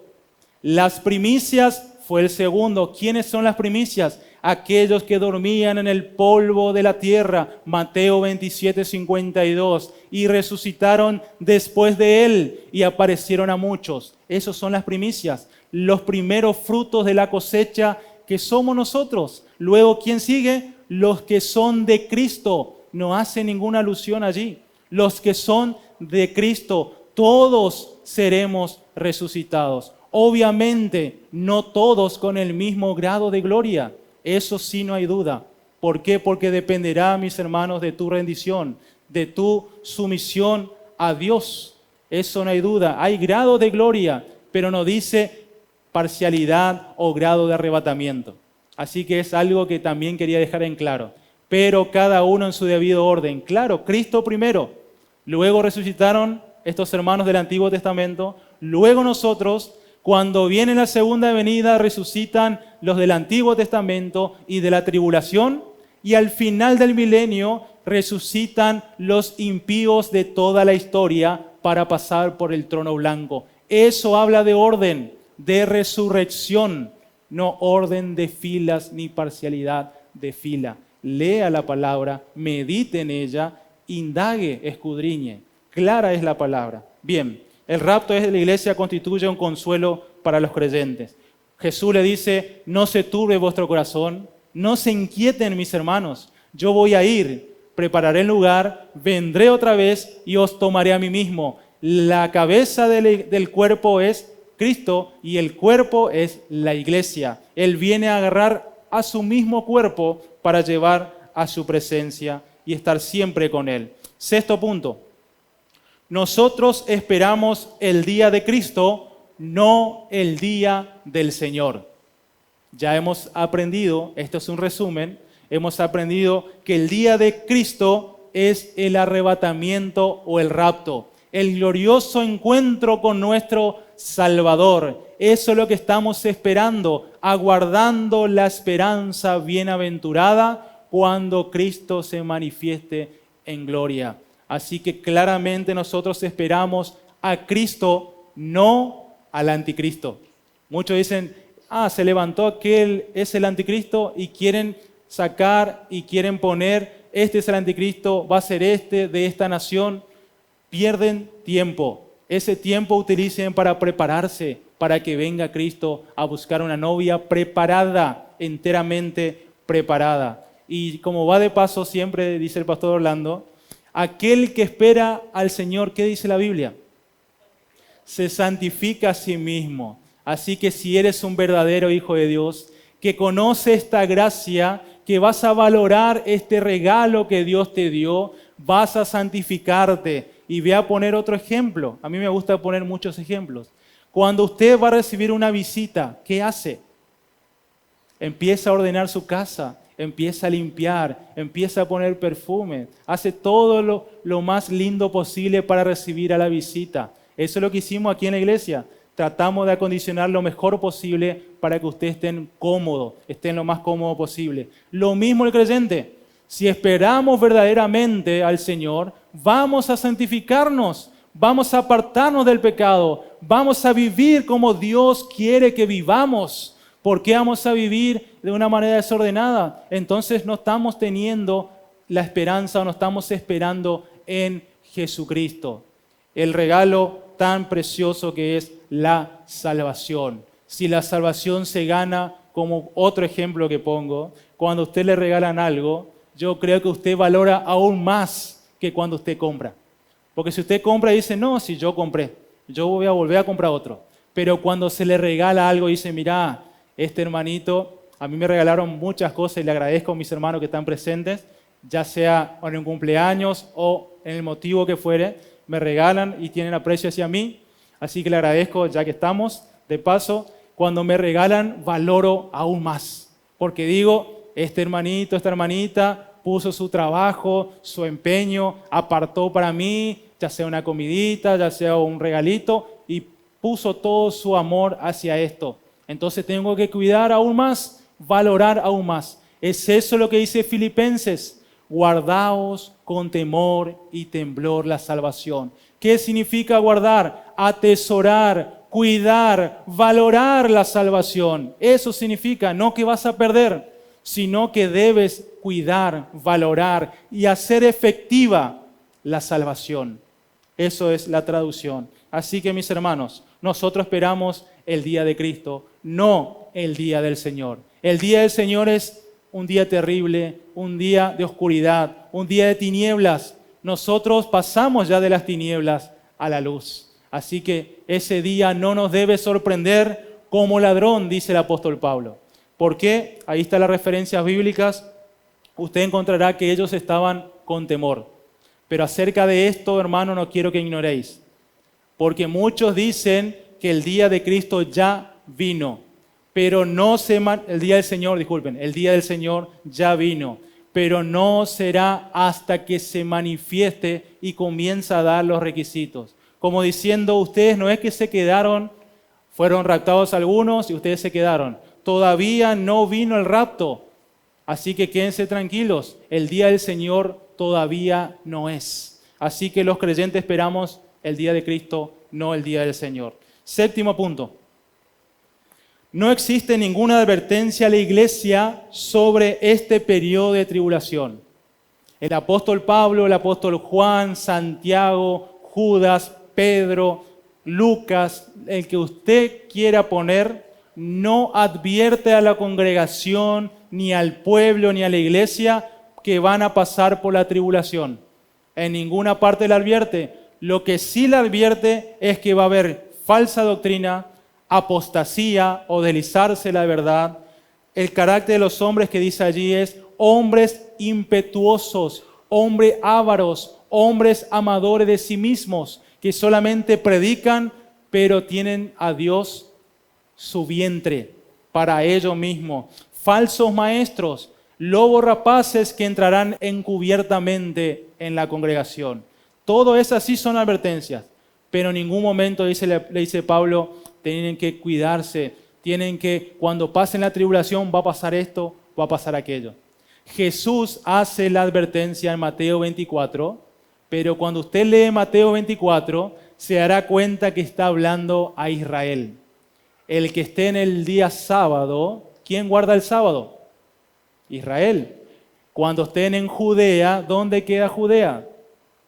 las primicias fue el segundo. ¿Quiénes son las primicias? Aquellos que dormían en el polvo de la tierra, Mateo 27:52, y resucitaron después de él y aparecieron a muchos. Esos son las primicias, los primeros frutos de la cosecha que somos nosotros. Luego, ¿quién sigue? Los que son de Cristo. No hace ninguna alusión allí. Los que son de Cristo, todos seremos resucitados. Obviamente, no todos con el mismo grado de gloria. Eso sí, no hay duda. ¿Por qué? Porque dependerá, mis hermanos, de tu rendición, de tu sumisión a Dios. Eso no hay duda. Hay grado de gloria, pero no dice parcialidad o grado de arrebatamiento. Así que es algo que también quería dejar en claro. Pero cada uno en su debido orden. Claro, Cristo primero. Luego resucitaron estos hermanos del Antiguo Testamento. Luego nosotros, cuando viene la segunda venida, resucitan los del Antiguo Testamento y de la tribulación. Y al final del milenio resucitan los impíos de toda la historia para pasar por el trono blanco. Eso habla de orden, de resurrección, no orden de filas ni parcialidad de fila. Lea la palabra, medite en ella, indague, escudriñe. Clara es la palabra. Bien, el rapto de la iglesia constituye un consuelo para los creyentes. Jesús le dice, no se turbe vuestro corazón, no se inquieten mis hermanos, yo voy a ir, prepararé el lugar, vendré otra vez y os tomaré a mí mismo. La cabeza del cuerpo es Cristo y el cuerpo es la iglesia. Él viene a agarrar a su mismo cuerpo para llevar a su presencia y estar siempre con Él. Sexto punto. Nosotros esperamos el día de Cristo, no el día del Señor. Ya hemos aprendido, esto es un resumen, hemos aprendido que el día de Cristo es el arrebatamiento o el rapto, el glorioso encuentro con nuestro Salvador. Eso es lo que estamos esperando, aguardando la esperanza bienaventurada cuando Cristo se manifieste en gloria. Así que claramente nosotros esperamos a Cristo, no al anticristo. Muchos dicen, se levantó aquel, es el anticristo, y quieren sacar y quieren poner, este es el anticristo, va a ser este de esta nación. Pierden tiempo. Ese tiempo utilicen para prepararse, para que venga Cristo a buscar una novia preparada, enteramente preparada. Y como va de paso, siempre dice el pastor Orlando, aquel que espera al Señor, ¿qué dice la Biblia? Se santifica a sí mismo. Así que si eres un verdadero hijo de Dios, que conoce esta gracia, que vas a valorar este regalo que Dios te dio, vas a santificarte. Y voy a poner otro ejemplo. A mí me gusta poner muchos ejemplos. Cuando usted va a recibir una visita, ¿qué hace? Empieza a ordenar su casa, empieza a limpiar, empieza a poner perfume, hace todo lo más lindo posible para recibir a la visita. Eso es lo que hicimos aquí en la iglesia. Tratamos de acondicionar lo mejor posible para que ustedes estén cómodos, estén lo más cómodo posible. Lo mismo el creyente. Si esperamos verdaderamente al Señor, vamos a santificarnos, vamos a apartarnos del pecado, vamos a vivir como Dios quiere que vivamos. ¿Por qué vamos a vivir de una manera desordenada? Entonces no estamos teniendo la esperanza o no estamos esperando en Jesucristo, el regalo tan precioso que es la salvación. Si la salvación se gana, como otro ejemplo que pongo, cuando a usted le regalan algo, yo creo que usted valora aún más que cuando usted compra. Porque si usted compra y dice, no, si yo compré, yo voy a volver a comprar otro. Pero cuando se le regala algo, dice, mirá, este hermanito, a mí me regalaron muchas cosas y le agradezco a mis hermanos que están presentes, ya sea en un cumpleaños o en el motivo que fuere, me regalan y tienen aprecio hacia mí. Así que le agradezco ya que estamos. De paso, cuando me regalan, valoro aún más. Porque digo, este hermanito, esta hermanita puso su trabajo, su empeño, apartó para mí, ya sea una comidita, ya sea un regalito, y puso todo su amor hacia esto. Entonces tengo que cuidar aún más, valorar aún más. Es eso lo que dice Filipenses. Guardaos con temor y temblor la salvación. ¿Qué significa guardar? Atesorar, cuidar, valorar la salvación. Eso significa no que vas a perder, sino que debes cuidar, valorar y hacer efectiva la salvación. Eso es la traducción. Así que, mis hermanos, nosotros esperamos el día de Cristo, no el día del Señor. El día del Señor es un día terrible, un día de oscuridad, un día de tinieblas. Nosotros pasamos ya de las tinieblas a la luz. Así que ese día no nos debe sorprender como ladrón, dice el apóstol Pablo. ¿Por qué? Ahí están las referencias bíblicas. Usted encontrará que ellos estaban con temor. Pero acerca de esto, hermano, no quiero que ignoréis. Porque muchos dicen que el día de Cristo ya vino. Pero no el día del Señor, disculpen, el día del Señor ya vino. Pero no será hasta que se manifieste y comienza a dar los requisitos. Como diciendo, ustedes no es que se quedaron, fueron raptados algunos y ustedes se quedaron. Todavía no vino el rapto. Así que quédense tranquilos, el día del Señor todavía no es. Así que los creyentes esperamos el día de Cristo, no el día del Señor. Séptimo punto. No existe ninguna advertencia a la iglesia sobre este periodo de tribulación. El apóstol Pablo, el apóstol Juan, Santiago, Judas, Pedro, Lucas, el que usted quiera poner, no advierte a la congregación, ni al pueblo, ni a la iglesia que van a pasar por la tribulación. En ninguna parte le advierte. Lo que sí le advierte es que va a haber falsa doctrina, apostasía o deslizarse la verdad. El carácter de los hombres que dice allí es hombres impetuosos, hombres ávaros, hombres amadores de sí mismos, que solamente predican, pero tienen a Dios su vientre para ellos mismos. Falsos maestros, lobos rapaces que entrarán encubiertamente en la congregación. Todo eso así son advertencias, pero en ningún momento le dice Pablo, tienen que cuidarse, tienen que, cuando pasen la tribulación va a pasar esto, va a pasar aquello. Jesús hace la advertencia en Mateo 24, pero cuando usted lee Mateo 24, se dará cuenta que está hablando a Israel. El que esté en el día sábado, ¿quién guarda el sábado? Israel. Cuando estén en Judea, ¿dónde queda Judea?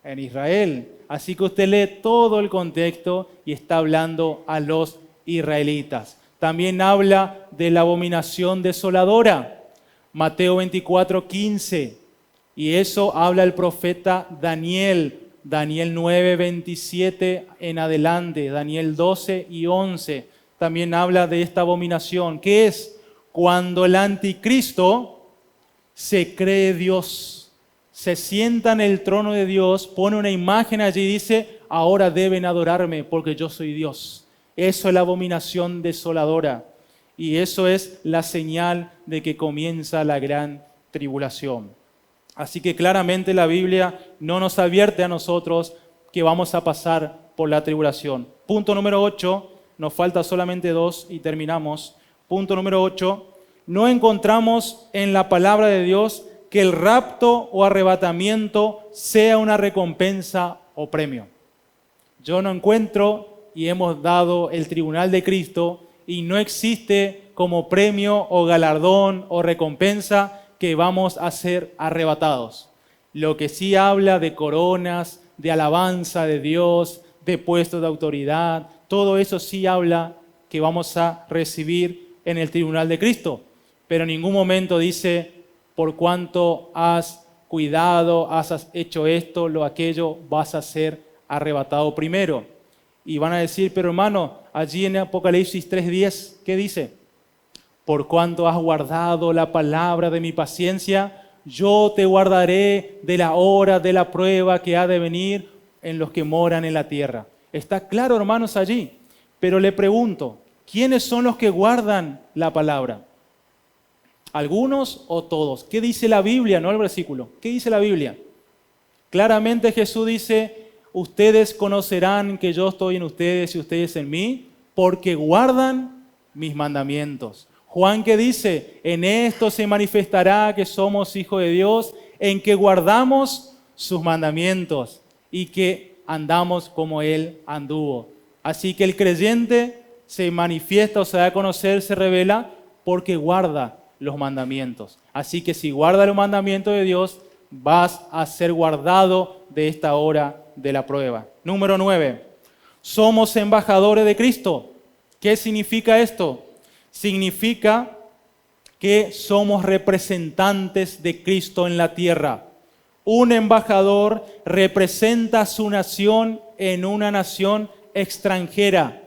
En Israel. Así que usted lee todo el contexto y está hablando a los israelitas. También habla de la abominación desoladora. Mateo 24, 15. Y eso habla el profeta Daniel. Daniel 9, 27 en adelante. Daniel 12 y 11. También habla de esta abominación. ¿Qué es? Cuando el anticristo se cree Dios, se sienta en el trono de Dios, pone una imagen allí y dice, ahora deben adorarme porque yo soy Dios. Eso es la abominación desoladora. Y eso es la señal de que comienza la gran tribulación. Así que claramente la Biblia no nos advierte a nosotros que vamos a pasar por la tribulación. Punto número 8, nos falta solamente 2 y terminamos. Punto número 8, no encontramos en la palabra de Dios que el rapto o arrebatamiento sea una recompensa o premio. Yo no encuentro, y hemos dado el tribunal de Cristo, y no existe como premio o galardón o recompensa que vamos a ser arrebatados. Lo que sí habla de coronas, de alabanza de Dios, de puestos de autoridad, todo eso sí habla que vamos a recibir en el tribunal de Cristo. Pero en ningún momento dice, por cuanto has cuidado, has hecho esto, lo aquello, vas a ser arrebatado primero. Y van a decir, pero hermano, allí en Apocalipsis 3:10, ¿qué dice? Por cuanto has guardado la palabra de mi paciencia, yo te guardaré de la hora de la prueba que ha de venir en los que moran en la tierra. Está claro, hermanos, allí. Pero le pregunto, ¿quiénes son los que guardan la palabra? ¿Algunos o todos? ¿Qué dice la Biblia, no el versículo? ¿Qué dice la Biblia? Claramente Jesús dice, ustedes conocerán que yo estoy en ustedes y ustedes en mí, porque guardan mis mandamientos. Juan, ¿qué dice? En esto se manifestará que somos hijos de Dios, en que guardamos sus mandamientos y que andamos como Él anduvo. Así que el creyente se manifiesta o se da a conocer, se revela porque guarda los mandamientos. Así que si guarda los mandamientos de Dios, vas a ser guardado de esta hora de la prueba. Número 9. Somos embajadores de Cristo. ¿Qué significa esto? Significa que somos representantes de Cristo en la tierra. Un embajador representa a su nación en una nación extranjera.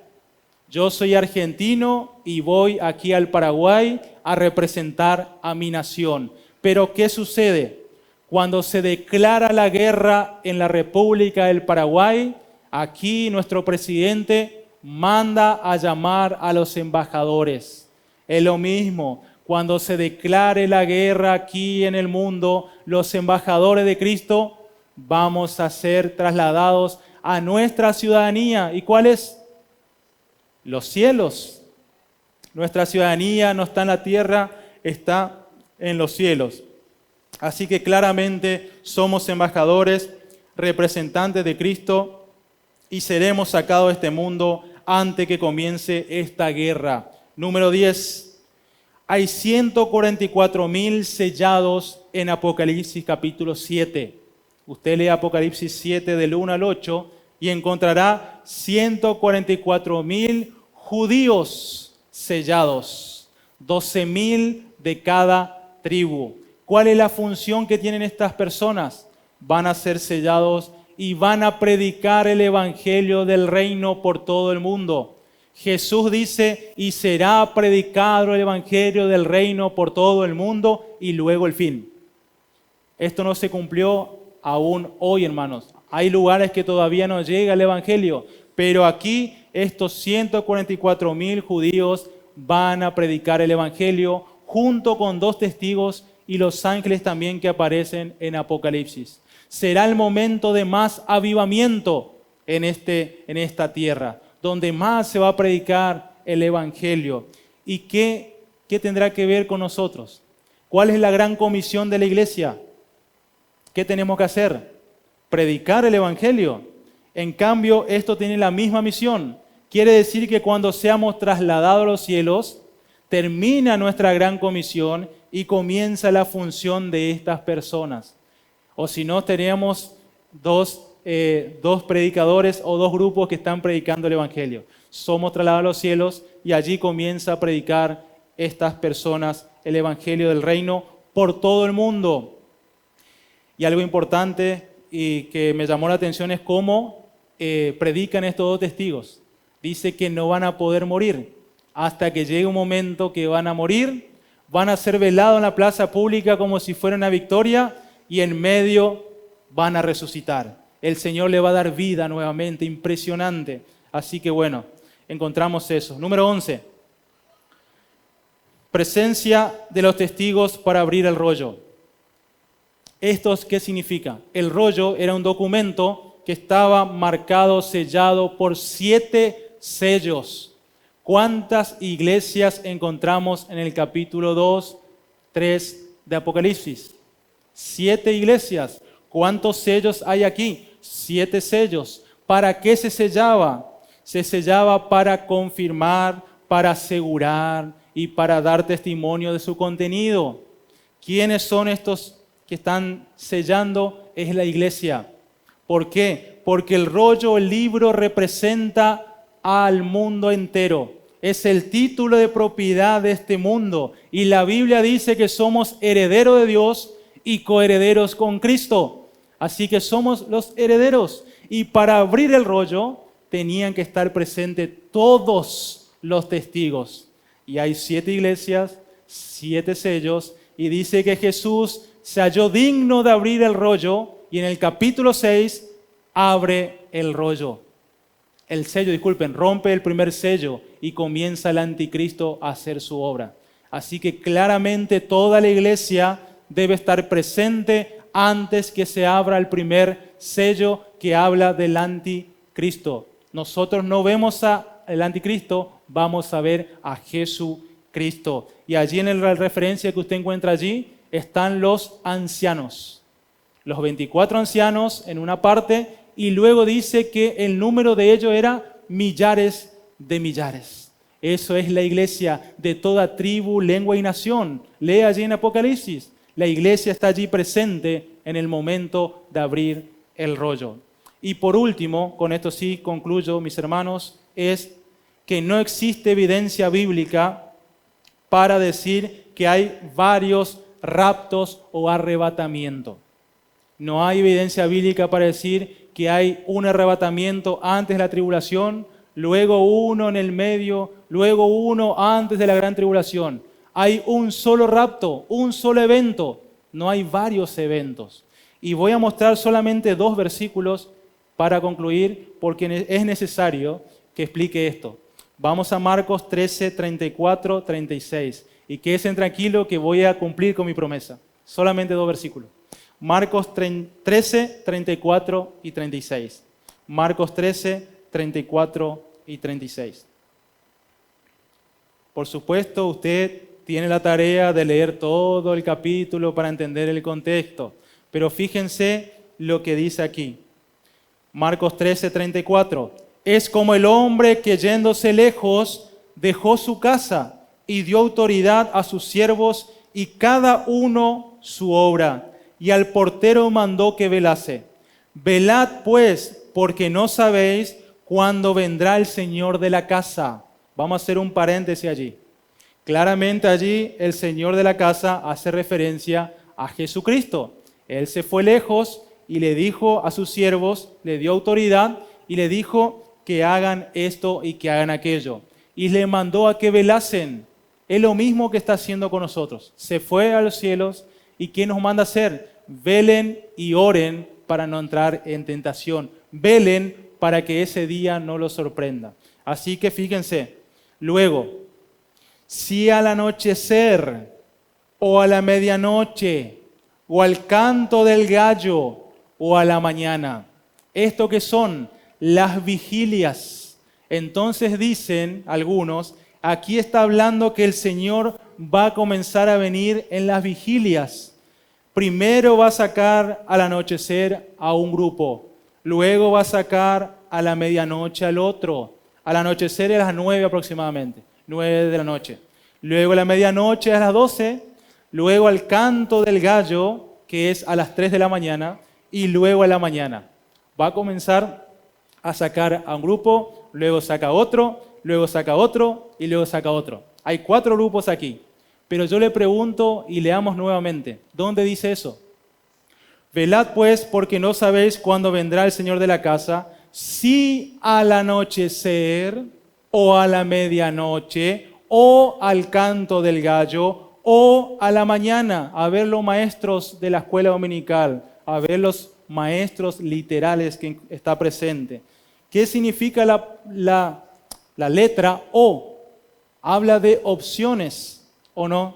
Yo soy argentino y voy aquí al Paraguay a representar a mi nación. Pero ¿qué sucede? Cuando se declara la guerra en la República del Paraguay, aquí nuestro presidente manda a llamar a los embajadores. Es lo mismo, cuando se declare la guerra aquí en el mundo, los embajadores de Cristo vamos a ser trasladados a nuestra ciudadanía. ¿Y cuál es? Los cielos. Nuestra ciudadanía no está en la tierra, está en los cielos. Así que claramente somos embajadores, representantes de Cristo y seremos sacados de este mundo antes que comience esta guerra. Número 10. Hay 144,000 sellados en Apocalipsis capítulo 7. Usted lee Apocalipsis 7 del 1 al 8 y encontrará 144,000 judíos sellados, 12,000 de cada tribu. ¿Cuál es la función que tienen estas personas? Van a ser sellados y van a predicar el evangelio del reino por todo el mundo. Jesús dice, y será predicado el evangelio del reino por todo el mundo y luego el fin. Esto no se cumplió aún hoy, hermanos. Hay lugares que todavía no llega el evangelio, pero aquí estos 144,000 judíos van a predicar el evangelio junto con 2 testigos y los ángeles también que aparecen en Apocalipsis. Será el momento de más avivamiento en esta tierra, donde más se va a predicar el evangelio. ¿Y qué tendrá que ver con nosotros? ¿Cuál es la gran comisión de la iglesia? ¿Qué tenemos que hacer? Predicar el evangelio. En cambio, esto tiene la misma misión. Quiere decir que cuando seamos trasladados a los cielos, termina nuestra gran comisión y comienza la función de estas personas. O si no, teníamos dos predicadores o 2 grupos que están predicando el evangelio. Somos trasladados a los cielos y allí comienza a predicar estas personas el evangelio del reino por todo el mundo. Y algo importante y que me llamó la atención es cómo predican estos 2 testigos. Dice que no van a poder morir hasta que llegue un momento que van a morir, van a ser velados en la plaza pública como si fuera una victoria y en medio van a resucitar. El Señor le va a dar vida nuevamente, impresionante. Así que bueno, encontramos eso. Número 11. Presencia de los testigos para abrir el rollo. ¿Esto qué significa? El rollo era un documento que estaba marcado, sellado por 7 sellos. ¿Cuántas iglesias encontramos en el capítulo 2, 3 de Apocalipsis? 7 iglesias. ¿Cuántos sellos hay aquí? 7 sellos. ¿Para qué se sellaba? Se sellaba para confirmar, para asegurar y para dar testimonio de su contenido. ¿Quiénes son estos que están sellando? Es la iglesia. ¿Por qué? Porque el rollo, el libro, representa al mundo entero. Es el título de propiedad de este mundo. Y la Biblia dice que somos herederos de Dios y coherederos con Cristo. Así que somos los herederos. Y para abrir el rollo tenían que estar presentes todos los testigos. Y hay 7 iglesias, 7 sellos, y dice que Jesús se halló digno de abrir el rollo, y en el capítulo 6 abre el rollo. El sello, disculpen, rompe el primer sello y comienza el anticristo a hacer su obra. Así que claramente toda la iglesia debe estar presente antes que se abra el primer sello que habla del anticristo. Nosotros no vemos al anticristo, vamos a ver a Jesucristo. Y allí en la referencia que usted encuentra allí están los ancianos. Los 24 ancianos en una parte, y luego dice que el número de ellos era millares de millares. Eso es la iglesia de toda tribu, lengua y nación. Lee allí en Apocalipsis. La iglesia está allí presente en el momento de abrir el rollo. Y por último, con esto sí concluyo, mis hermanos, es que no existe evidencia bíblica para decir que hay varios raptos o arrebatamientos. No hay evidencia bíblica para decir que hay un arrebatamiento antes de la tribulación, luego uno en el medio, luego uno antes de la gran tribulación. Hay un solo rapto, un solo evento, no hay varios eventos. Y voy a mostrar solamente 2 versículos para concluir, porque es necesario que explique esto. Vamos a Marcos 13, 34, 36. Y quédense tranquilos que voy a cumplir con mi promesa. Solamente 2 versículos. Marcos 13, 34 y 36. Marcos 13, 34 y 36. Por supuesto, usted tiene la tarea de leer todo el capítulo para entender el contexto. Pero fíjense lo que dice aquí. Marcos 13, 34. Es como el hombre que yéndose lejos dejó su casa y dio autoridad a sus siervos y cada uno su obra. Y al portero mandó que velase. Velad pues, porque no sabéis cuándo vendrá el Señor de la casa. Vamos a hacer un paréntesis allí. Claramente allí el Señor de la casa hace referencia a Jesucristo. Él se fue lejos y le dijo a sus siervos, le dio autoridad y le dijo que hagan esto y que hagan aquello. Y le mandó a que velasen. Es lo mismo que está haciendo con nosotros. Se fue a los cielos y ¿qué nos manda a hacer? Velen y oren para no entrar en tentación. Velen para que ese día no los sorprenda. Así que fíjense, luego, si al anochecer o a la medianoche o al canto del gallo o a la mañana, ¿esto qué son? Las vigilias. Entonces dicen algunos, aquí está hablando que el Señor va a comenzar a venir en las vigilias. Primero va a sacar al anochecer a un grupo, luego va a sacar a la medianoche al otro. Al anochecer a las 9 aproximadamente, 9 de la noche. Luego a la medianoche a las 12, luego al canto del gallo, que es a las 3 de la mañana, y luego a la mañana. Va a comenzar a sacar a un grupo, luego saca otro, luego saca otro y luego saca otro. Hay 4 grupos aquí. Pero yo le pregunto y leamos nuevamente, ¿dónde dice eso? Velad pues porque no sabéis cuándo vendrá el Señor de la casa, si al anochecer o a la medianoche o al canto del gallo o a la mañana. A ver los maestros de la escuela dominical, a ver los maestros literales que está presente. ¿Qué significa la letra O? Habla de opciones. ¿O no?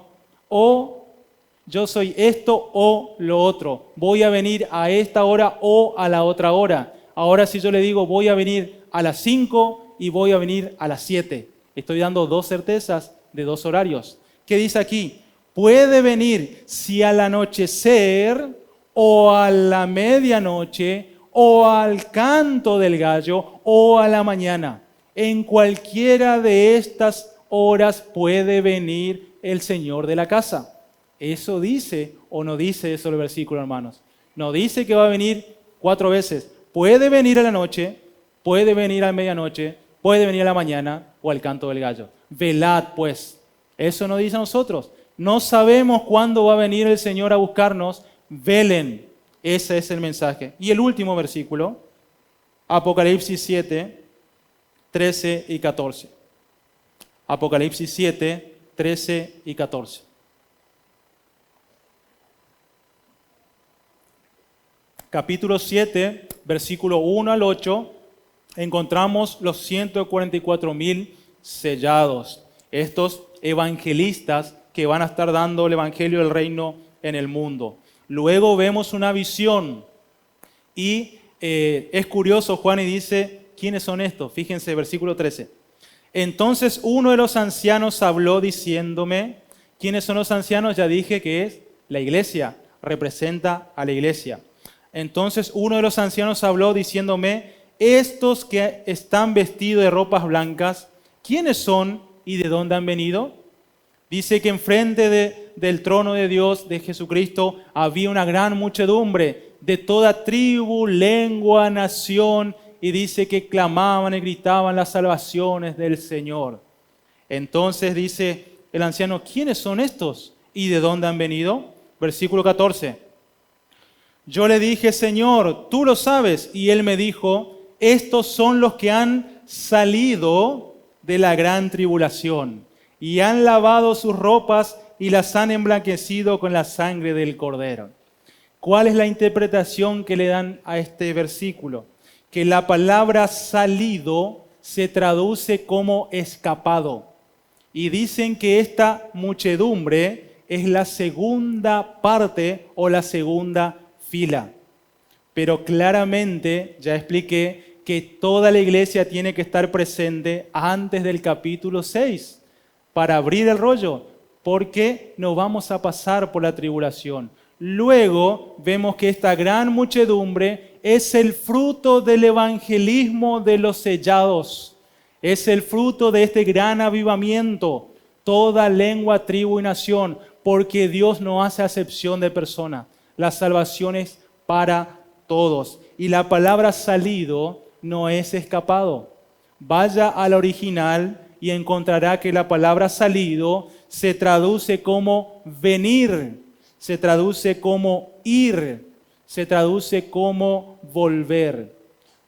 O yo soy esto o lo otro. Voy a venir a esta hora o a la otra hora. Ahora si yo le digo voy a venir a las 5 y voy a venir a las 7. Estoy dando 2 certezas de 2 horarios. ¿Qué dice aquí? Puede venir si al anochecer o a la medianoche o al canto del gallo o a la mañana. En cualquiera de estas horas puede venir el Señor de la casa. ¿Eso dice o no dice eso el versículo, hermanos? No dice que va a venir 4 veces. Puede venir a la noche, puede venir a la medianoche, puede venir a la mañana o al canto del gallo. Velad pues. Eso no dice a nosotros. No sabemos cuándo va a venir el Señor a buscarnos, velen. Ese es el mensaje. Y el último versículo, Apocalipsis 7, 13 y 14. Apocalipsis 7, 13 y 14. Capítulo 7, versículo 1 al 8, encontramos los 144,000 sellados. Estos evangelistas que van a estar dando el evangelio del reino en el mundo. Luego vemos una visión y es curioso, Juan y dice, ¿quiénes son estos? Fíjense, versículo 13. Entonces uno de los ancianos habló diciéndome, ¿quiénes son los ancianos? Ya dije que es la iglesia, representa a la iglesia. Entonces uno de los ancianos habló diciéndome, estos que están vestidos de ropas blancas, ¿quiénes son y de dónde han venido? Dice que enfrente del trono de Dios, de Jesucristo, había una gran muchedumbre de toda tribu, lengua, nación, y dice que clamaban y gritaban las salvaciones del Señor. Entonces dice el anciano, ¿quiénes son estos y de dónde han venido? Versículo 14. Yo le dije, Señor, tú lo sabes. Y él me dijo, estos son los que han salido de la gran tribulación y han lavado sus ropas y las han emblanquecido con la sangre del Cordero. ¿Cuál es la interpretación que le dan a este versículo? Que la palabra salido se traduce como escapado. Y dicen que esta muchedumbre es la segunda parte o la segunda fila. Pero claramente ya expliqué que toda la iglesia tiene que estar presente antes del capítulo 6 para abrir el rollo, porque no vamos a pasar por la tribulación. Luego vemos que esta gran muchedumbre es el fruto del evangelismo de los sellados, es el fruto de este gran avivamiento, toda lengua, tribu y nación, porque Dios no hace acepción de personas. La salvación es para todos. Y la palabra salido no es escapado. Vaya al original y encontrará que la palabra salido se traduce como venir, se traduce como ir, se traduce como volver,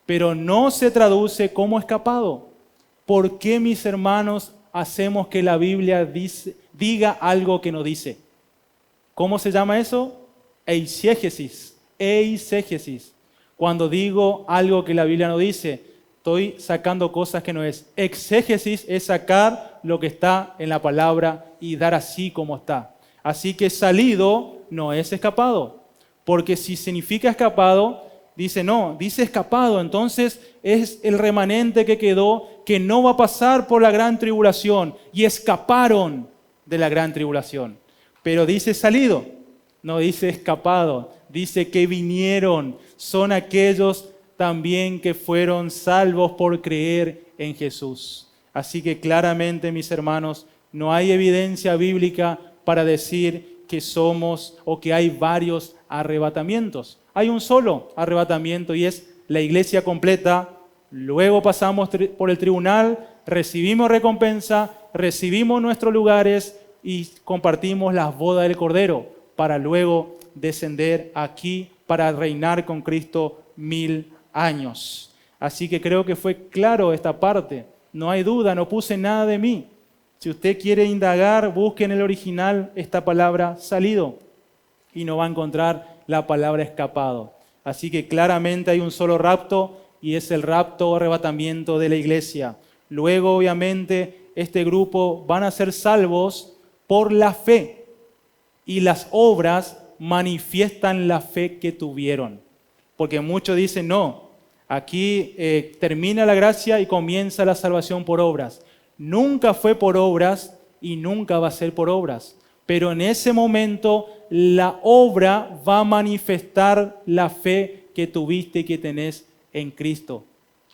pero no se traduce como escapado. ¿Por qué, mis hermanos, hacemos que la Biblia diga algo que no dice? ¿Cómo se llama eso? Eisegesis. Eisegesis. Cuando digo algo que la Biblia no dice, estoy sacando cosas que no es. Exégesis es sacar lo que está en la palabra y dar así como está. Así que salido no es escapado. Porque si significa escapado, dice no, dice escapado. Entonces es el remanente que quedó que no va a pasar por la gran tribulación. Y escaparon de la gran tribulación. Pero dice salido, no dice escapado. Dice que vinieron, son aquellos también que fueron salvos por creer en Jesús. Así que claramente, mis hermanos, no hay evidencia bíblica para decir que somos o que hay varios arrebatamientos. Hay un solo arrebatamiento y es la iglesia completa. Luego pasamos por el tribunal, recibimos recompensa, recibimos nuestros lugares y compartimos las bodas del Cordero para luego descender aquí para reinar con Cristo 1000 años. Así que creo que fue claro esta parte. No hay duda, no puse nada de mí. Si usted quiere indagar, busque en el original esta palabra salido y no va a encontrar la palabra escapado. Así que claramente hay un solo rapto y es el rapto o arrebatamiento de la iglesia. Luego, obviamente, este grupo van a ser salvos por la fe y las obras manifiestan la fe que tuvieron. Porque muchos dicen, no, aquí termina la gracia y comienza la salvación por obras. Nunca fue por obras y nunca va a ser por obras. Pero en ese momento la obra va a manifestar la fe que tuviste y que tenés en Cristo.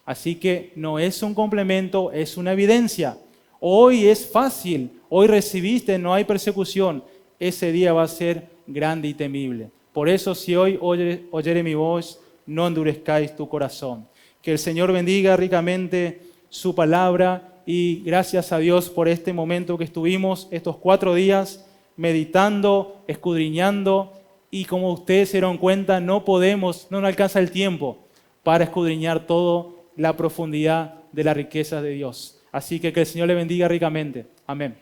Así que no es un complemento, es una evidencia. Hoy es fácil, hoy recibiste, no hay persecución. Ese día va a ser grande y temible. Por eso, si hoy oyere mi voz, no endurezcáis tu corazón. Que el Señor bendiga ricamente su palabra y gracias a Dios por este momento que estuvimos, estos 4 días, meditando, escudriñando Y como ustedes se dieron cuenta, no nos alcanza el tiempo para escudriñar toda la profundidad de la riqueza de Dios. Así que el Señor le bendiga ricamente. Amén.